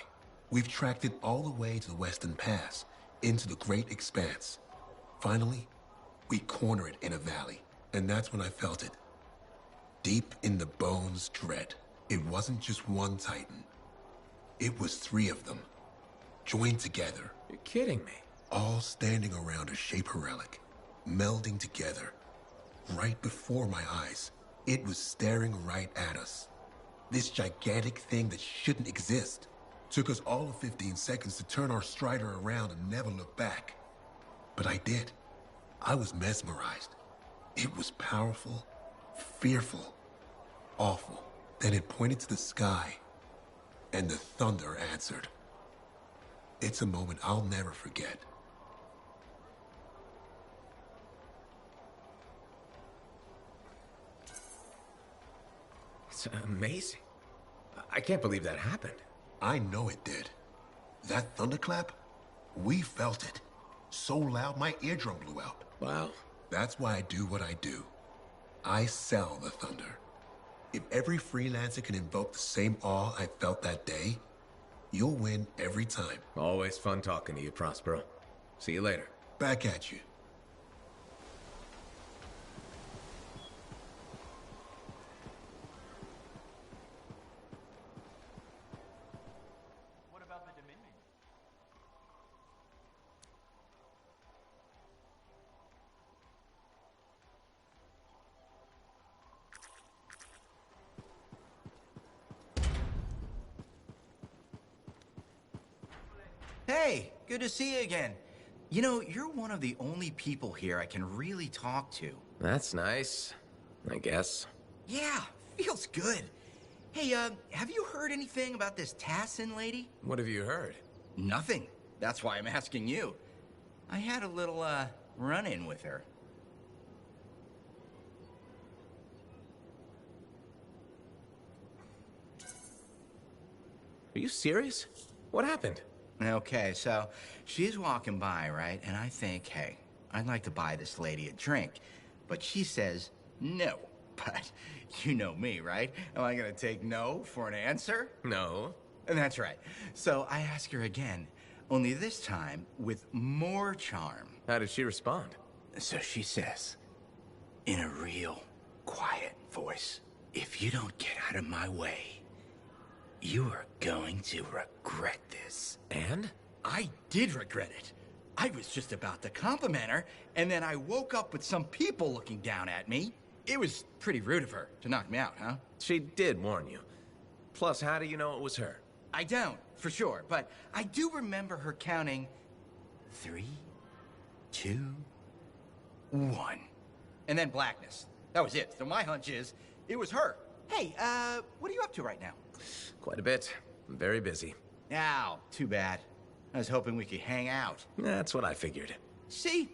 We've tracked it all the way to the Western Pass, into the Great Expanse. Finally, we corner it in a valley, and that's when I felt it. Deep in the bones dread. It wasn't just one Titan. It was 3 of them, joined together. You're kidding me. All standing around a Shaper relic, melding together. Right before my eyes, it was staring right at us. This gigantic thing that shouldn't exist. Took us all of 15 seconds to turn our Strider around and never look back. But I did. I was mesmerized. It was powerful, fearful, awful. Then it pointed to the sky, and the thunder answered. It's a moment I'll never forget. It's amazing. I can't believe that happened. I know it did. That thunderclap, we felt it. So loud my eardrum blew out. Wow. That's why I do what I do. I sell the thunder. If every freelancer can invoke the same awe I felt that day, you'll win every time. Always fun talking to you, Prospero. See you later. Back at you. What about the Dominion? Hey, good to see you again. You know, you're one of the only people here I can really talk to. That's nice, I guess. Yeah, feels good. Hey, have you heard anything about this Tassin lady? What have you heard? Nothing. That's why I'm asking you. I had a little, run-in with her. Are you serious? What happened? Okay, so she's walking by, right? And I think, hey, I'd like to buy this lady a drink. But she says no. But you know me, right? Am I gonna take no for an answer? No. And that's right. So I ask her again, only this time with more charm. How did she respond? So she says, in a real quiet voice, if you don't get out of my way, you are going to regret this. And? I did regret it. I was just about to compliment her, and then I woke up with some people looking down at me. It was pretty rude of her to knock me out, huh? She did warn you. Plus, how do you know it was her? I don't, for sure, but I do remember her counting 3, 2, 1. And then blackness. That was it. So my hunch is, it was her. Hey, what are you up to right now? Quite a bit. I'm very busy. Ow, too bad. I was hoping we could hang out. That's what I figured. See?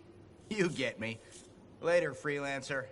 You get me. Later, freelancer.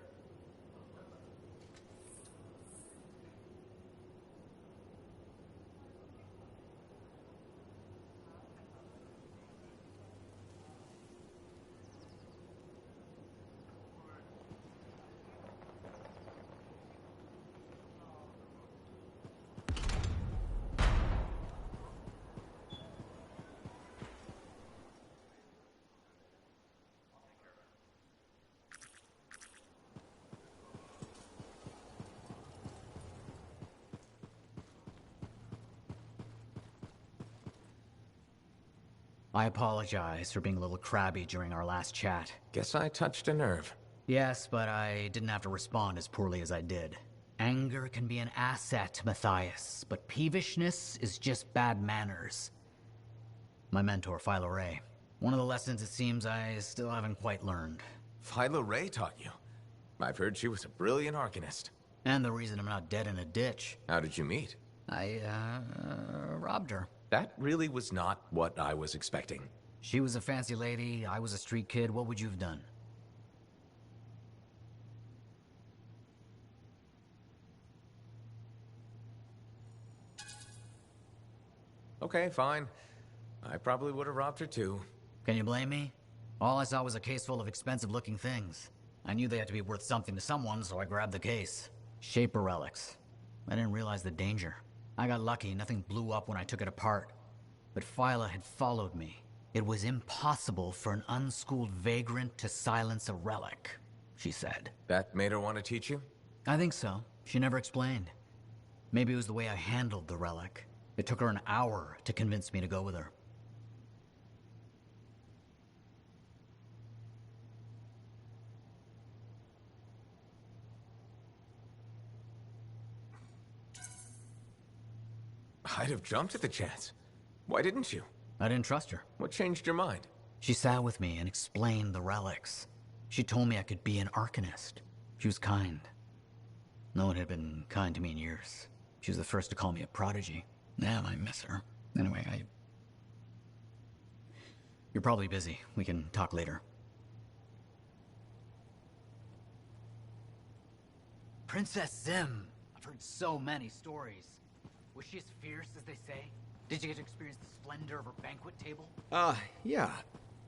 I apologize for being a little crabby during our last chat. Guess I touched a nerve. Yes, but I didn't have to respond as poorly as I did. Anger can be an asset, Matthias, but peevishness is just bad manners. My mentor, Philo Ray. One of the lessons it seems I still haven't quite learned. Philo Ray taught you? I've heard she was a brilliant arcanist. And the reason I'm not dead in a ditch. How did you meet? I, robbed her. That really was not what I was expecting. She was a fancy lady, I was a street kid. What would you have done? Okay, fine. I probably would have robbed her too. Can you blame me? All I saw was a case full of expensive-looking things. I knew they had to be worth something to someone, so I grabbed the case. Shaper relics. I didn't realize the danger. I got lucky, nothing blew up when I took it apart. But Phyla had followed me. It was impossible for an unschooled vagrant to silence a relic, she said. That made her want to teach you? I think so. She never explained. Maybe it was the way I handled the relic. It took her an hour to convince me to go with her. I'd have jumped at the chance. Why didn't you? I didn't trust her. What changed your mind? She sat with me and explained the relics. She told me I could be an arcanist. She was kind. No one had been kind to me in years. She was the first to call me a prodigy. Damn, I miss her. Anyway, You're probably busy. We can talk later. Princess Zim! I've heard so many stories. Was she as fierce as they say? Did you get to experience the splendor of her banquet table? Yeah.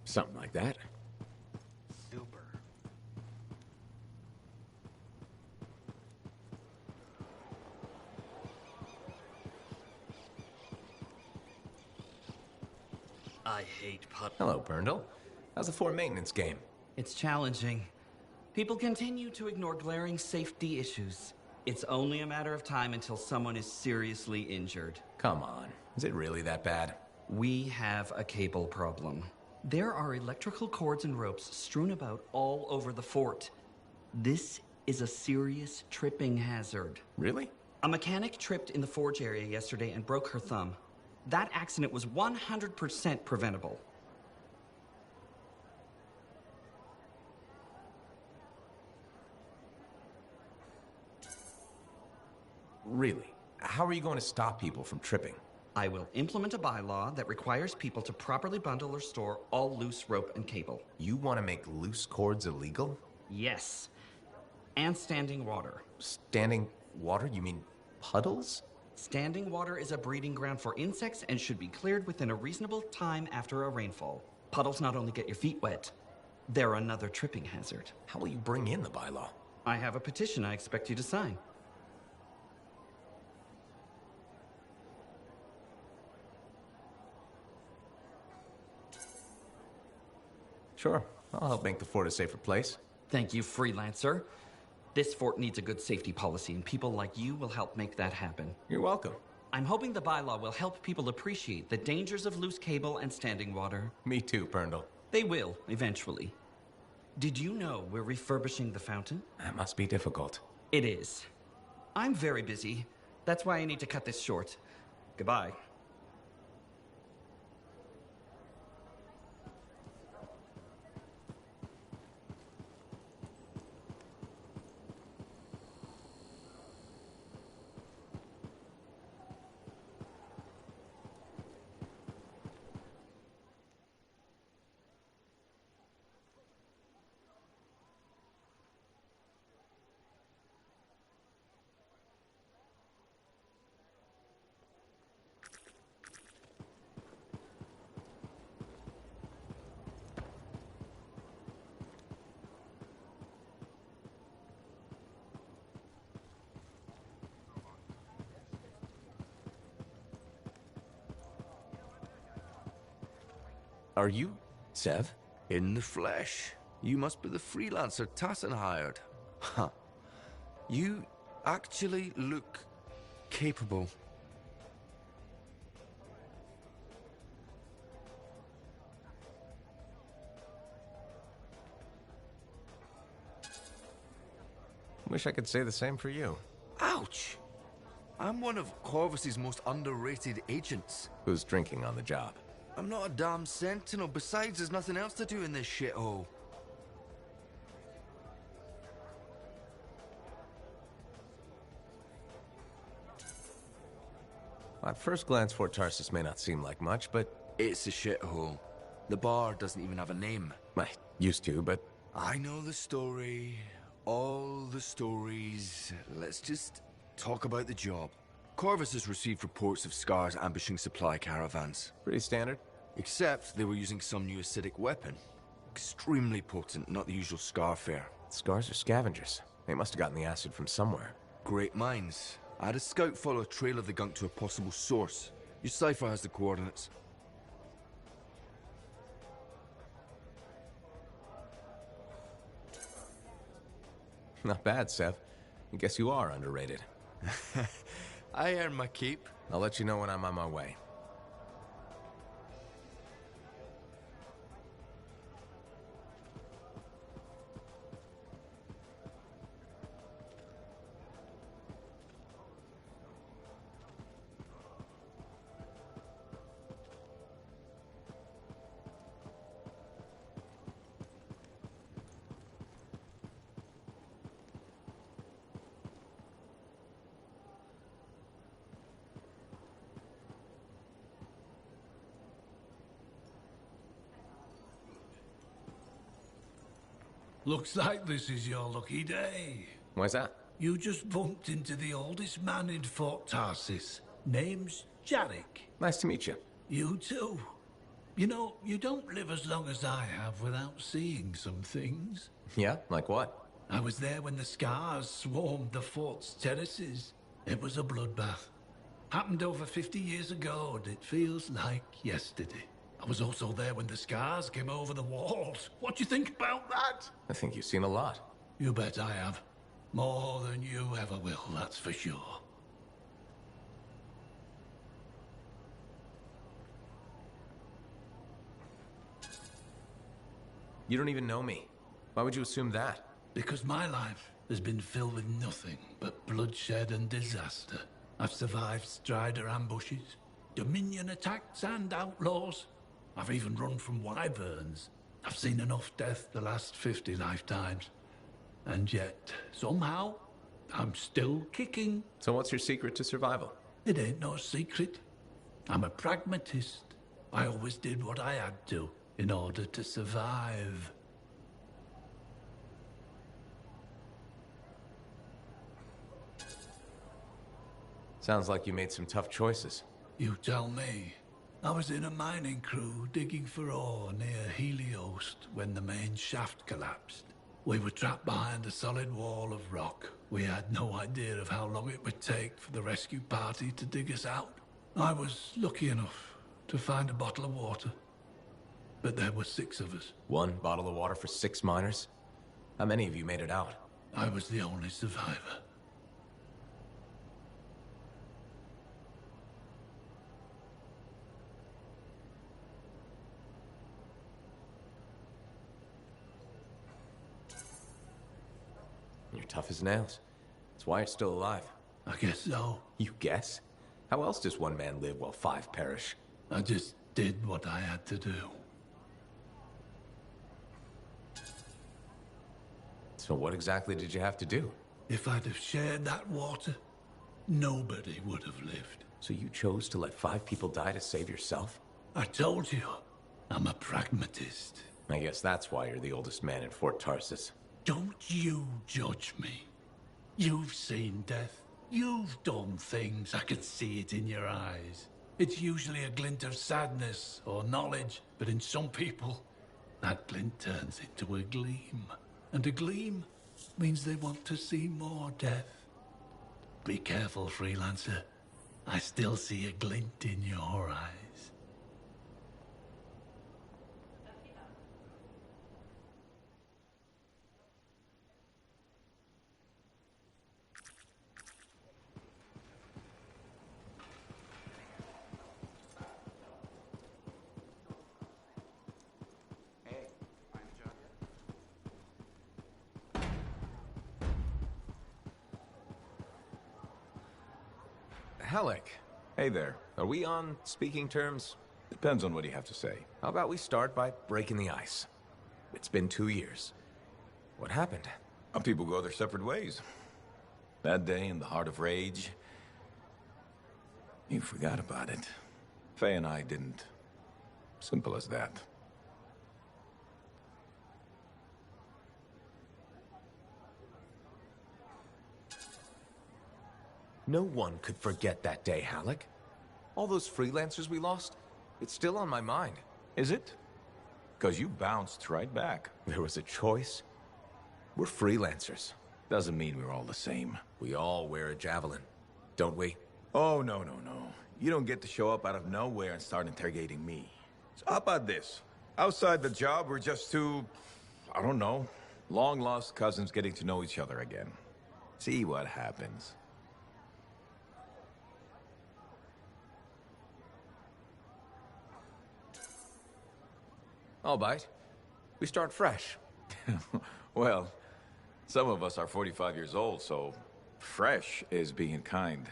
Something like that. Super. I hate puddles. Hello, Burndle. How's the fort maintenance game? It's challenging. People continue to ignore glaring safety issues. It's only a matter of time until someone is seriously injured. Come on. Is it really that bad? We have a cable problem. There are electrical cords and ropes strewn about all over the fort. This is a serious tripping hazard. Really? A mechanic tripped in the forge area yesterday and broke her thumb. That accident was 100% preventable. Really? How are you going to stop people from tripping? I will implement a bylaw that requires people to properly bundle or store all loose rope and cable. You want to make loose cords illegal? Yes. And standing water. Standing water? You mean puddles? Standing water is a breeding ground for insects and should be cleared within a reasonable time after a rainfall. Puddles not only get your feet wet, they're another tripping hazard. How will you bring in the bylaw? I have a petition I expect you to sign. Sure, I'll help make the fort a safer place. Thank you, freelancer. This fort needs a good safety policy, and people like you will help make that happen. You're welcome. I'm hoping the bylaw will help people appreciate the dangers of loose cable and standing water. Me too, Perndle. They will, eventually. Did you know we're refurbishing the fountain? That must be difficult. It is. I'm very busy. That's why I need to cut this short. Goodbye. Are you Sev? In the flesh. You must be the freelancer Tassin hired. Huh. You actually look capable. Wish I could say the same for you. Ouch! I'm one of Corvus's most underrated agents. Who's drinking on the job? I'm not a damn sentinel. Besides, there's nothing else to do in this shithole. At first glance, Fort Tarsus may not seem like much, but... It's a shithole. The bar doesn't even have a name. I used to, but... I know the story. All the stories. Let's just talk about the job. Corvus has received reports of Scars ambushing supply caravans. Pretty standard. Except they were using some new acidic weapon. Extremely potent, not the usual Scar fare. Scars are scavengers. They must have gotten the acid from somewhere. Great minds. I had a scout follow a trail of the gunk to a possible source. Your cipher has the coordinates. Not bad, Sev. I guess you are underrated. I earn my keep. I'll let you know when I'm on my way. Looks like this is your lucky day. Why's that? You just bumped into the oldest man in Fort Tarsus. Name's Jarek. Nice to meet you. You too. You know, you don't live as long as I have without seeing some things. Yeah? Like what? I was there when the Scars swarmed the fort's terraces. It was a bloodbath. Happened over 50 years ago, and it feels like yesterday. I was also there when the Scars came over the walls. What do you think about that? I think you've seen a lot. You bet I have. More than you ever will, that's for sure. You don't even know me. Why would you assume that? Because my life has been filled with nothing but bloodshed and disaster. I've survived Strider ambushes, Dominion attacks and outlaws. I've even run from wyverns. I've seen enough death the last 50 lifetimes. And yet, somehow, I'm still kicking. So what's your secret to survival? It ain't no secret. I'm a pragmatist. I always did what I had to in order to survive. Sounds like you made some tough choices. You tell me. I was in a mining crew digging for ore near Helios when the main shaft collapsed. We were trapped behind a solid wall of rock. We had no idea of how long it would take for the rescue party to dig us out. I was lucky enough to find a bottle of water. But there were 6 of us. 1 bottle of water for 6 miners? How many of you made it out? I was the only survivor. You're tough as nails. That's why you're still alive. I guess so. You guess? How else does one man live while 5 perish? I just did what I had to do. So what exactly did you have to do? If I'd have shared that water, nobody would have lived. So you chose to let 5 people die to save yourself? I told you, I'm a pragmatist. I guess that's why you're the oldest man in Fort Tarsus. Don't you judge me. You've seen death. You've done things. I can see it in your eyes. It's usually a glint of sadness or knowledge, but in some people, that glint turns into a gleam. And a gleam means they want to see more death. Be careful, freelancer. I still see a glint in your eyes. Halleck. Hey there. Are we on speaking terms? Depends on what you have to say. How about we start by breaking the ice? It's been 2 years. What happened? People go their separate ways. That day in the heart of rage, you forgot about it. Faye and I didn't. Simple as that. No one could forget that day, Halleck. All those freelancers we lost, it's still on my mind. Is it? Because you bounced right back. There was a choice. We're freelancers. Doesn't mean we're all the same. We all wear a javelin, don't we? Oh, no. You don't get to show up out of nowhere and start interrogating me. So how about this? Outside the job, we're just two, I don't know, long-lost cousins getting to know each other again. See what happens. I'll bite. We start fresh. Well, some of us are 45 years old, so fresh is being kind.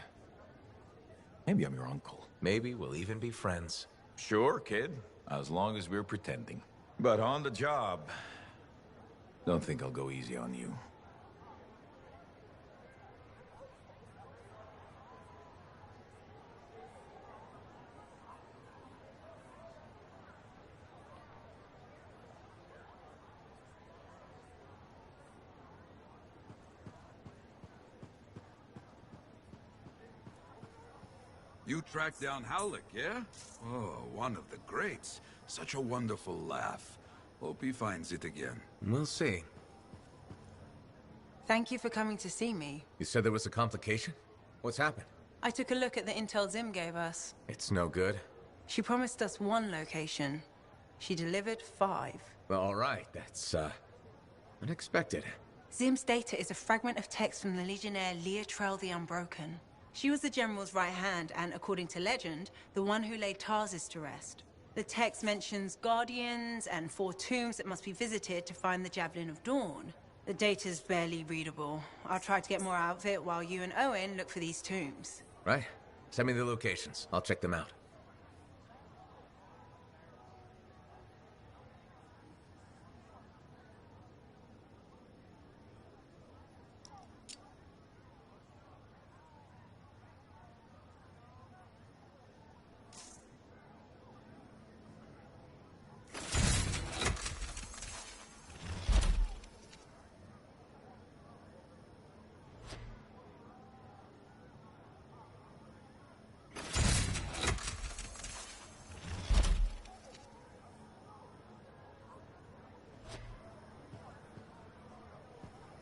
Maybe I'm your uncle. Maybe we'll even be friends. Sure, kid. As long as we're pretending. But on the job, don't think I'll go easy on you. You tracked down Halleck, yeah? Oh, one of the greats. Such a wonderful laugh. Hope he finds it again. We'll see. Thank you for coming to see me. You said there was a complication? What's happened? I took a look at the intel Zim gave us. It's no good. She promised us 1 location. She delivered 5. Well, all right. That's, unexpected. Zim's data is a fragment of text from the Legionnaire Leotrel the Unbroken. She was the General's right hand and, according to legend, the one who laid Tarsus to rest. The text mentions guardians and 4 tombs that must be visited to find the Javelin of Dawn. The data's barely readable. I'll try to get more out of it while you and Owen look for these tombs. Right. Send me the locations. I'll check them out.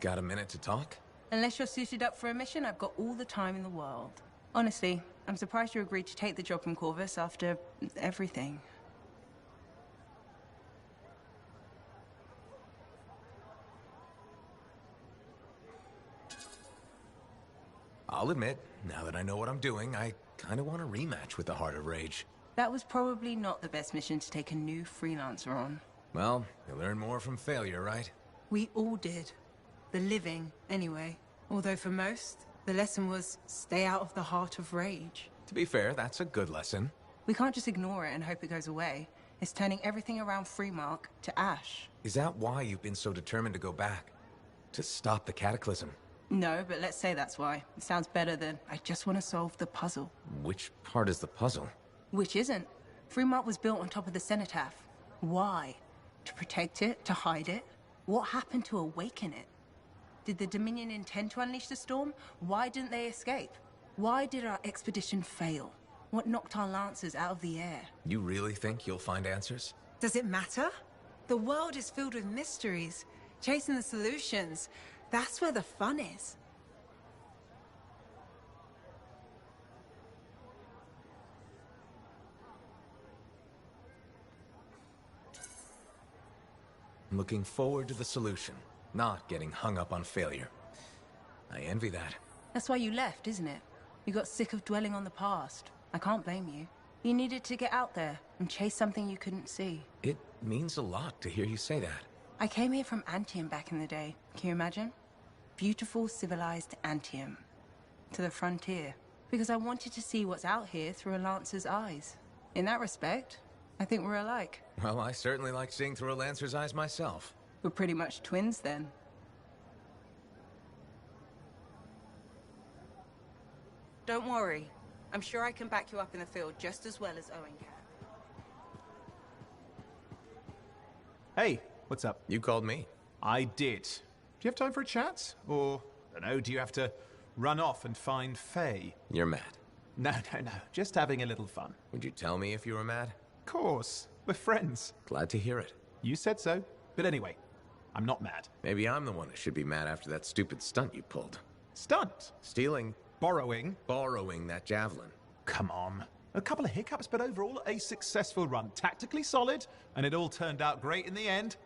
Got a minute to talk? Unless you're suited up for a mission, I've got all the time in the world. Honestly, I'm surprised you agreed to take the job from Corvus after everything. I'll admit, now that I know what I'm doing, I kind of want a rematch with the Heart of Rage. That was probably not the best mission to take a new freelancer on. Well, you learn more from failure, right? We all did. The living, anyway. Although for most, the lesson was stay out of the Heart of Rage. To be fair, that's a good lesson. We can't just ignore it and hope it goes away. It's turning everything around Freemark to ash. Is that why you've been so determined to go back? To stop the Cataclysm? No, but let's say that's why. It sounds better than I just want to solve the puzzle. Which part is the puzzle? Which isn't. Freemark was built on top of the cenotaph. Why? To protect it? To hide it? What happened to awaken it? Did the Dominion intend to unleash the storm? Why didn't they escape? Why did our expedition fail? What knocked our lancers out of the air? You really think you'll find answers? Does it matter? The world is filled with mysteries. Chasing the solutions, that's where the fun is. I'm looking forward to the solution, not getting hung up on failure. I envy that. That's why you left, isn't it? You got sick of dwelling on the past. I can't blame you. You needed to get out there and chase something you couldn't see. It means a lot to hear you say that. I came here from Antium back in the day. Can you imagine? Beautiful, civilized Antium. To the frontier. Because I wanted to see what's out here through a Lancer's eyes. In that respect, I think we're alike. Well, I certainly like seeing through a Lancer's eyes myself. We're pretty much twins then. Don't worry. I'm sure I can back you up in the field just as well as Owen can. Hey, what's up? You called me. I did. Do you have time for a chat? Or, I don't know, do you have to run off and find Faye? You're mad. No. Just having a little fun. Would you tell me if you were mad? Of course. We're friends. Glad to hear it. You said so. But anyway, I'm not mad. Maybe I'm the one who should be mad after that stupid stunt you pulled. Stunt? Stealing. Borrowing that javelin. Come on. A couple of hiccups, but overall a successful run. Tactically solid, and it all turned out great in the end.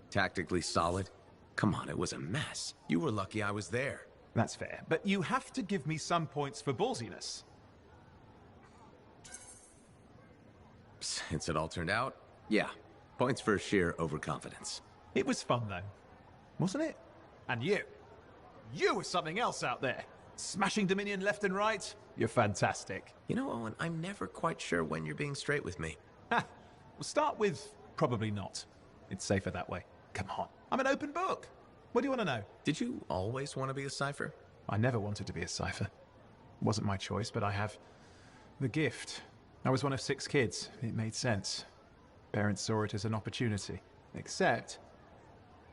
Tactically solid? Come on, it was a mess. You were lucky I was there. That's fair, but you have to give me some points for ballsiness. Since it all turned out, yeah. Points for sheer overconfidence. It was fun, though. Wasn't it? And you. You were something else out there. Smashing Dominion left and right. You're fantastic. You know, Owen, I'm never quite sure when you're being straight with me. We'll start with probably not. It's safer that way. Come on. I'm an open book. What do you want to know? Did you always want to be a cipher? I never wanted to be a cipher. It wasn't my choice, but I have the gift. I was one of 6 kids. It made sense. Parents saw it as an opportunity. Except,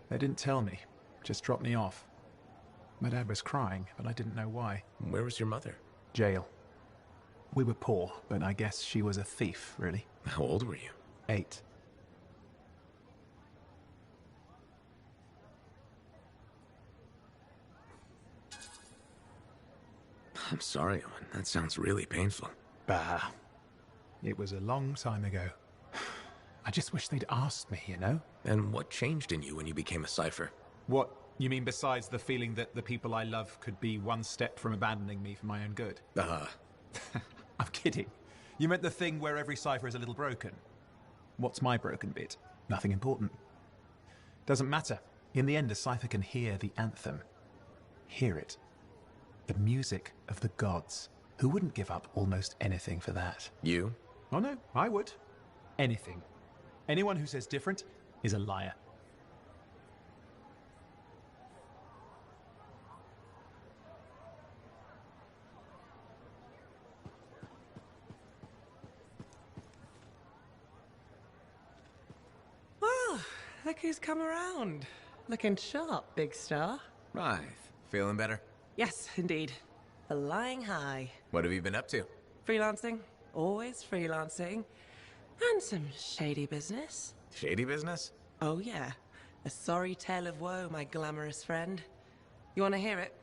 they didn't tell me. Just dropped me off. My dad was crying, but I didn't know why. Where was your mother? Jail. We were poor, but I guess she was a thief, really. How old were you? 8. I'm sorry, Owen. That sounds really painful. Bah. It was a long time ago. I just wish they'd asked me, you know? And what changed in you when you became a cipher? What? You mean besides the feeling that the people I love could be one step from abandoning me for my own good? I'm kidding. You meant the thing where every cipher is a little broken. What's my broken bit? Nothing important. Doesn't matter. In the end, a cipher can hear the anthem. Hear it. The music of the gods. Who wouldn't give up almost anything for that? You? Oh no, I would. Anything. Anyone who says different is a liar. Well, look who's come around. Looking sharp, big star. Right. Feeling better? Yes, indeed. Flying high. What have you been up to? Freelancing. Always freelancing. And some shady business. Shady business? Oh, yeah. A sorry tale of woe, my glamorous friend. You want to hear it?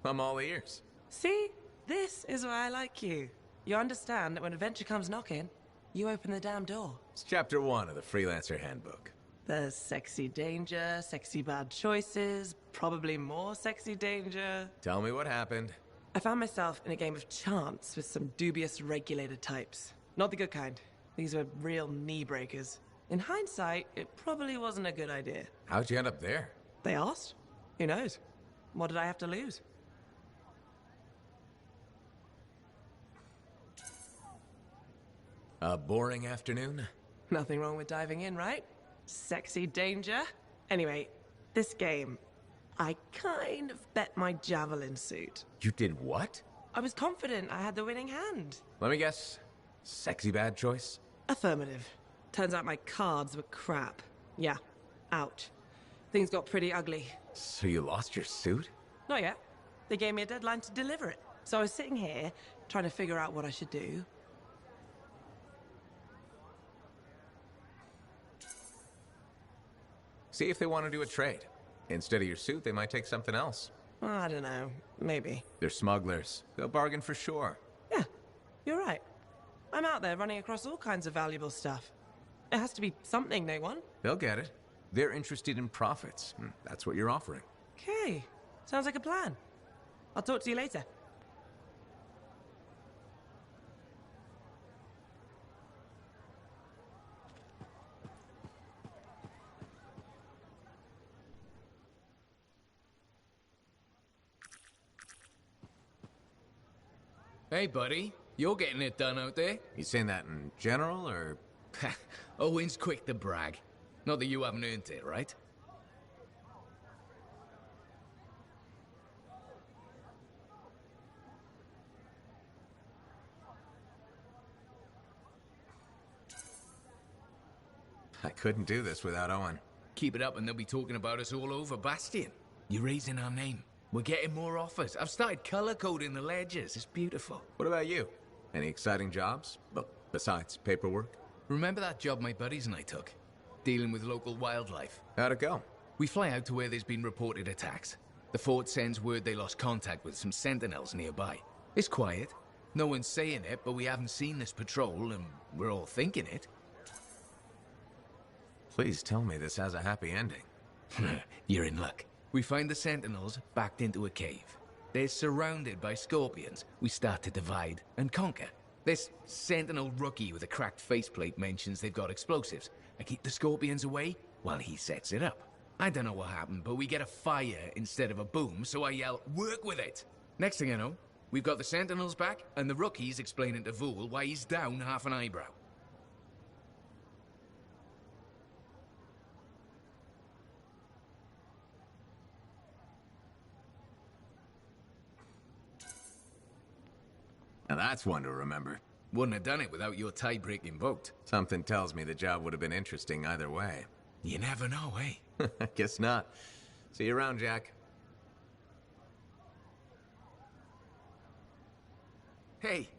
I'm all ears. See? This is why I like you. You understand that when adventure comes knocking, you open the damn door. It's chapter 1 of the Freelancer Handbook. There's sexy danger, sexy bad choices, probably more sexy danger. Tell me what happened. I found myself in a game of chance with some dubious regulator types. Not the good kind. These were real knee breakers. In hindsight, it probably wasn't a good idea. How'd you end up there? They asked. Who knows? What did I have to lose? A boring afternoon? Nothing wrong with diving in, right? Sexy danger. Anyway, this game, I kind of bet my javelin suit. You did what? I was confident I had the winning hand. Let me guess. Sexy bad choice? Affirmative. Turns out my cards were crap. Yeah. Ouch. Things got pretty ugly. So you lost your suit? Not yet. They gave me a deadline to deliver it. So I was sitting here, trying to figure out what I should do. See if they want to do a trade. Instead of your suit, they might take something else. I don't know. Maybe. They're smugglers. They'll bargain for sure. Yeah, you're right. I'm out there running across all kinds of valuable stuff. It has to be something they want. They'll get it. They're interested in profits. That's what you're offering. Okay. Sounds like a plan. I'll talk to you later. Hey, buddy. You're getting it done out there. You saying that in general, or...? Owen's quick to brag. Not that you haven't earned it, right? I couldn't do this without Owen. Keep it up and they'll be talking about us all over Bastion. You're raising our name. We're getting more offers. I've started color-coding the ledgers. It's beautiful. What about you? Any exciting jobs? Well, besides paperwork? Remember that job my buddies and I took? Dealing with local wildlife. How'd it go? We fly out to where there's been reported attacks. The fort sends word they lost contact with some sentinels nearby. It's quiet. No one's saying it, but we haven't seen this patrol, and we're all thinking it. Please tell me this has a happy ending. You're in luck. We find the sentinels backed into a cave. They're surrounded by scorpions. We start to divide and conquer. This sentinel rookie with a cracked faceplate mentions they've got explosives. I keep the scorpions away while he sets it up. I don't know what happened, but we get a fire instead of a boom, so I yell, "Work with it!" Next thing I know, we've got the sentinels back, and the rookie's explaining to Vool why he's down half an eyebrow. Now that's one to remember. Wouldn't have done it without your tie-breaking vote. Something tells me the job would have been interesting either way. You never know, eh? Guess not. See you around, Jack. Hey.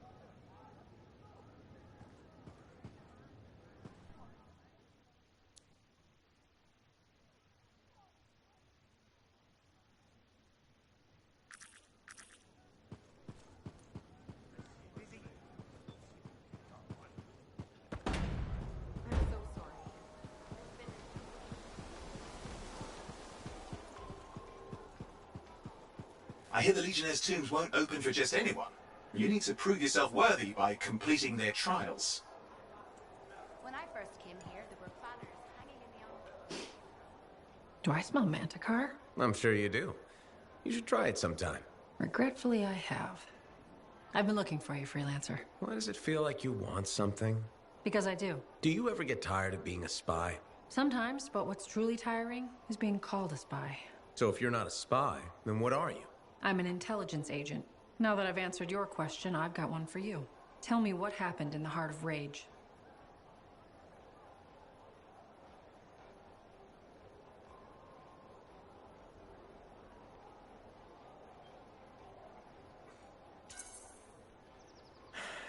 I hear the Legionnaire's tombs won't open for just anyone. You need to prove yourself worthy by completing their trials. When I first came here, there were banners hanging in the arch. Do I smell Manticar? I'm sure you do. You should try it sometime. Regretfully, I have. I've been looking for you, freelancer. Why does it feel like you want something? Because I do. Do you ever get tired of being a spy? Sometimes, but what's truly tiring is being called a spy. So if you're not a spy, then what are you? I'm an intelligence agent. Now that I've answered your question, I've got one for you. Tell me what happened in the Heart of Rage.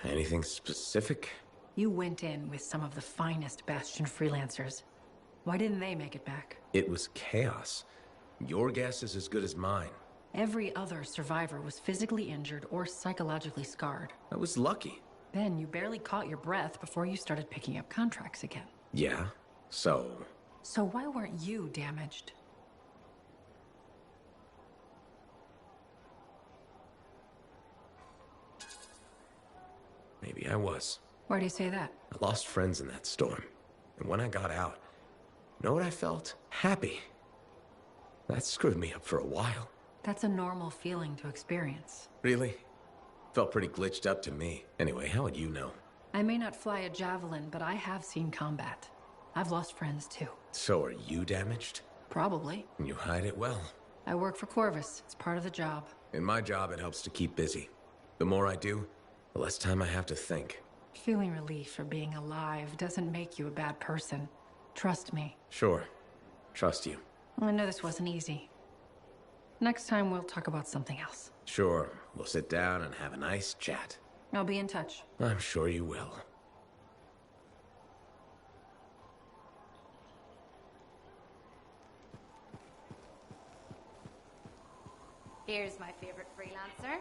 Anything specific? You went in with some of the finest Bastion freelancers. Why didn't they make it back? It was chaos. Your guess is as good as mine. Every other survivor was physically injured or psychologically scarred. I was lucky. Ben, you barely caught your breath before you started picking up contracts again. Yeah, so... So why weren't you damaged? Maybe I was. Why do you say that? I lost friends in that storm. And when I got out, you know what I felt? Happy. That screwed me up for a while. That's a normal feeling to experience. Really? Felt pretty glitched up to me. Anyway, how would you know? I may not fly a javelin, but I have seen combat. I've lost friends too. So are you damaged? Probably. And you hide it well. I work for Corvus. It's part of the job. In my job, it helps to keep busy. The more I do, the less time I have to think. Feeling relief for being alive doesn't make you a bad person. Trust me. Sure. Trust you. I know this wasn't easy. Next time we'll talk about something else. Sure. We'll sit down and have a nice chat. I'll be in touch. I'm sure you will. Here's my favorite freelancer.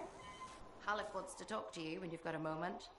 Halleck wants to talk to you when you've got a moment.